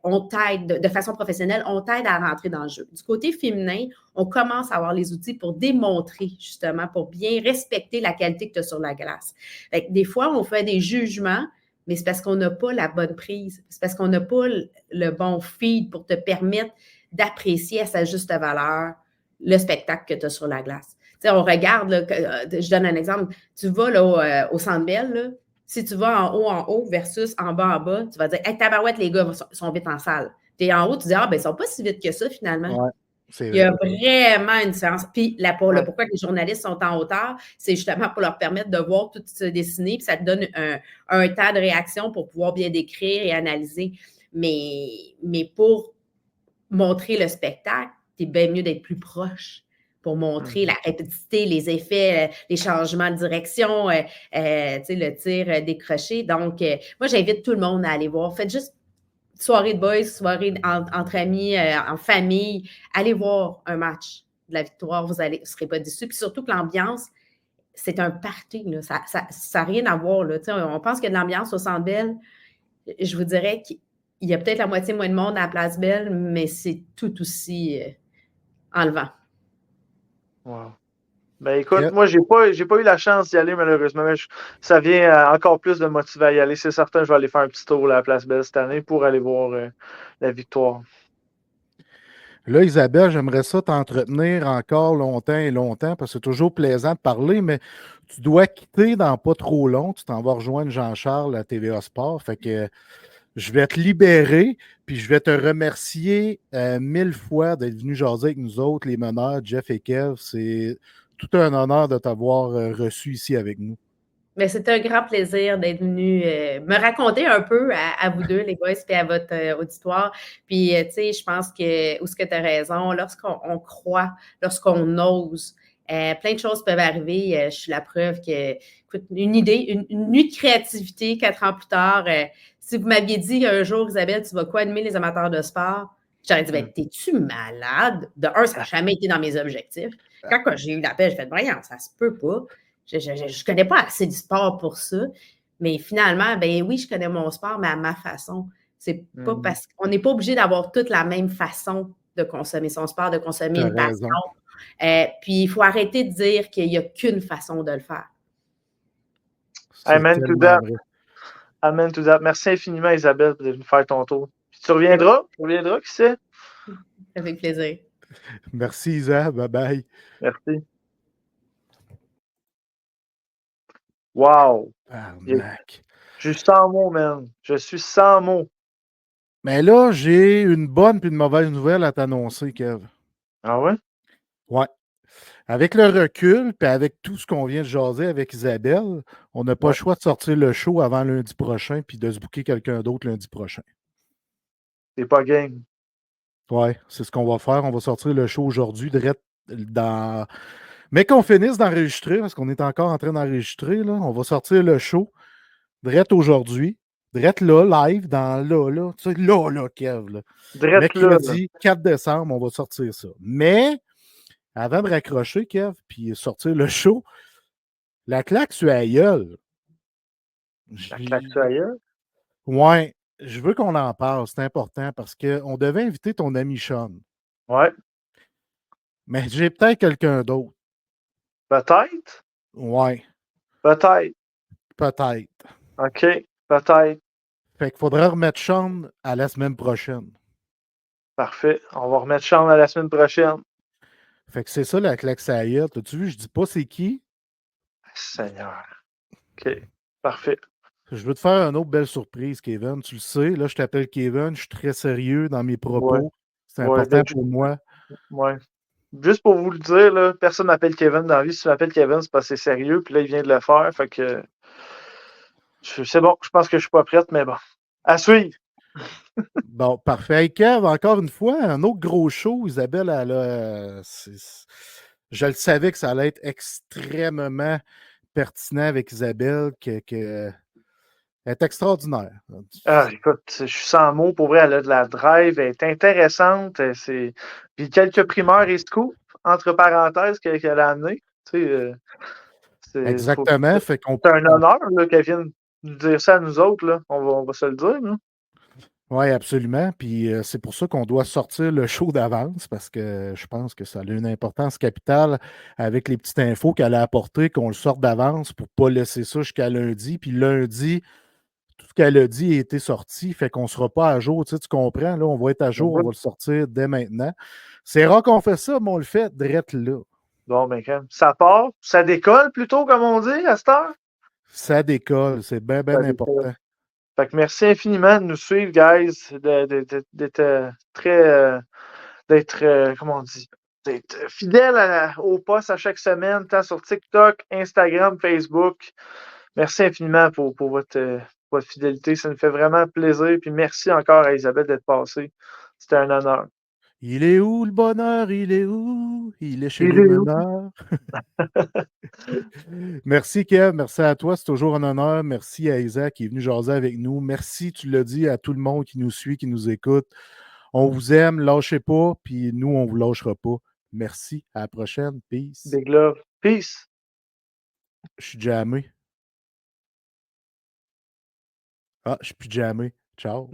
on t'aide de façon professionnelle, on t'aide à rentrer dans le jeu. Du côté féminin, on commence à avoir les outils pour démontrer, justement, pour bien respecter la qualité que tu as sur la glace. Fait que des fois, on fait des jugements, mais c'est parce qu'on n'a pas la bonne prise. C'est parce qu'on n'a pas le bon feed pour te permettre d'apprécier à sa juste valeur le spectacle que tu as sur la glace. Tu sais, on regarde, là, je donne un exemple, tu vas là, au Centre Bell, là, si tu vas en haut versus en bas, tu vas dire, hey, tabarouette, les gars sont vite en salle. Tu es en haut, tu dis, ah, ben, ils sont pas si vite que ça, finalement. Ouais, c'est Il y a vrai. vraiment une différence. Puis, Ouais. pourquoi les journalistes sont en hauteur, c'est justement pour leur permettre de voir tout se dessiner, puis ça te donne un temps de réaction pour pouvoir bien décrire et analyser. Mais pour montrer le spectacle, c'est bien mieux d'être plus proche pour montrer la rapidité, les effets, les changements de direction, le tir décroché. Donc, moi, j'invite tout le monde à aller voir. Faites juste soirée de boys, soirée entre amis, en famille. Allez voir un match de la victoire. Vous ne serez pas déçus. Puis surtout que l'ambiance, c'est un party. Là. Ça n'a rien à voir. Là. On pense qu'il y a de l'ambiance au Centre Bell. Je vous dirais qu'il y a peut-être la moitié moins de monde à la Place Belle, mais c'est tout aussi enlevant. Wow. Ben écoute, Yeah. moi, j'ai pas eu la chance d'y aller, malheureusement, mais ça vient encore plus de me motiver à y aller. C'est certain, je vais aller faire un petit tour à la Place Belle cette année pour aller voir la victoire. Là, Isabelle, j'aimerais ça t'entretenir encore longtemps et longtemps parce que c'est toujours plaisant de parler, mais tu dois quitter dans pas trop long. Tu t'en vas rejoindre Jean-Charles à TVA Sport. Fait que je vais te libérer, puis je vais te remercier 1000 fois d'être venu jaser avec nous autres, les meneurs, Jeff et Kev. C'est tout un honneur de t'avoir reçu ici avec nous. Mais c'est un grand plaisir d'être venu me raconter un peu à vous deux, les boys, puis à votre auditoire. Puis, tu sais, je pense que, où est-ce que tu as raison, lorsqu'on croit, lorsqu'on ose, plein de choses peuvent arriver. Je suis la preuve que, écoute, une idée, une nuit de créativité, 4 ans plus tard, si vous m'aviez dit un jour, Isabelle, tu vas quoi animer les amateurs de sport? J'aurais dit, ben, t'es-tu malade? De un, ça n'a jamais été dans mes objectifs. Quand j'ai eu l'appel, j'ai fait, voyons, ça se peut pas. Je ne connais pas assez du sport pour ça. Mais finalement, ben oui, je connais mon sport, mais à ma façon. C'est pas parce qu'on n'est pas obligé d'avoir toute la même façon de consommer son sport, de consommer une passion. Puis il faut arrêter de dire qu'il n'y a qu'une façon de le faire. Amen to that. Amen to that. Merci infiniment, Isabelle, d'être venue faire ton tour. Puis tu reviendras, qui sait? Avec plaisir. Merci, Isa. Bye-bye. Merci. Wow! Je suis sans mots, man. Je suis sans mots. Mais là, j'ai une bonne puis une mauvaise nouvelle à t'annoncer, Kev. Ah ouais? Ouais. Avec le recul, puis avec tout ce qu'on vient de jaser avec Isabelle, on n'a pas le choix de sortir le show avant lundi prochain, puis de se booker quelqu'un d'autre lundi prochain. C'est pas game. Ouais, c'est ce qu'on va faire. On va sortir le show aujourd'hui, mais qu'on finisse d'enregistrer, parce qu'on est encore en train d'enregistrer, là. On va sortir le show direct aujourd'hui. Direct là, live, là. Tu sais, là, Kev. Là. Mercredi 4 décembre, on va sortir ça. Mais, avant de raccrocher, Kev, puis sortir le show, la claque sur la gueule. La claque sur la gueule? Ouais, je veux qu'on en parle. C'est important parce qu'on devait inviter ton ami Sean. Ouais. Mais j'ai peut-être quelqu'un d'autre. Peut-être? Ouais. Peut-être. Peut-être. OK. Peut-être. Fait qu'il faudra remettre Sean à la semaine prochaine. Parfait. On va remettre Sean à la semaine prochaine. Fait que c'est ça la claque ça y est. T'as-tu vu, je dis pas c'est qui. Seigneur. OK. Parfait. Je veux te faire une autre belle surprise, Kevin. Tu le sais, là, je t'appelle Kevin, je suis très sérieux dans mes Ouais. propos. C'est Ouais. important pour moi. Ouais. Juste pour vous le dire, là, personne m'appelle Kevin dans la vie. Si tu m'appelles Kevin, c'est parce que c'est sérieux. Puis là, il vient de le faire. Fait que c'est bon. Je pense que je suis pas prête, mais bon. À suivre. Bon, parfait. Hey, Kev, encore une fois, un autre gros show. Isabelle, elle a, je le savais que ça allait être extrêmement pertinent avec Isabelle, elle est extraordinaire. Ah, écoute, je suis sans mots. Pour vrai, elle a de la drive. Elle est intéressante. Puis quelques primeurs et scoops, entre parenthèses, qu'elle a amené. Tu sais, Exactement. Fait qu'on c'est un honneur là, qu'elle vienne nous dire ça à nous autres. Là. On va se le dire. Là. Oui, absolument. Puis c'est pour ça qu'on doit sortir le show d'avance parce que je pense que ça a une importance capitale avec les petites infos qu'elle a apportées, qu'on le sorte d'avance pour ne pas laisser ça jusqu'à lundi. Puis lundi, tout ce qu'elle a dit a été sorti, fait qu'on ne sera pas à jour. Tu comprends? Là, on va être à jour, on va le sortir dès maintenant. C'est rare qu'on fait ça, mais on le fait direct là. Bon, ben, quand ça part, ça décolle plutôt, comme on dit, à cette heure. Ça décolle, c'est bien, bien important. Fait que merci infiniment de nous suivre, guys, d'être très, comment on dit, d'être fidèle au post à chaque semaine, tant sur TikTok, Instagram, Facebook. Merci infiniment pour votre fidélité. Ça nous fait vraiment plaisir. Puis merci encore à Isabelle d'être passée. C'était un honneur. Il est où le bonheur? Il est où? Il est chez Il les est où? meneurs. Merci, Kev. Merci à toi. C'est toujours un honneur. Merci à Isaac qui est venu jaser avec nous. Merci, tu l'as dit, à tout le monde qui nous suit, qui nous écoute. On vous aime. Lâchez pas. Puis nous, on ne vous lâchera pas. Merci. À la prochaine. Peace. Big love. Peace. Je suis jammé. Ah, je suis plus jammé. Ciao.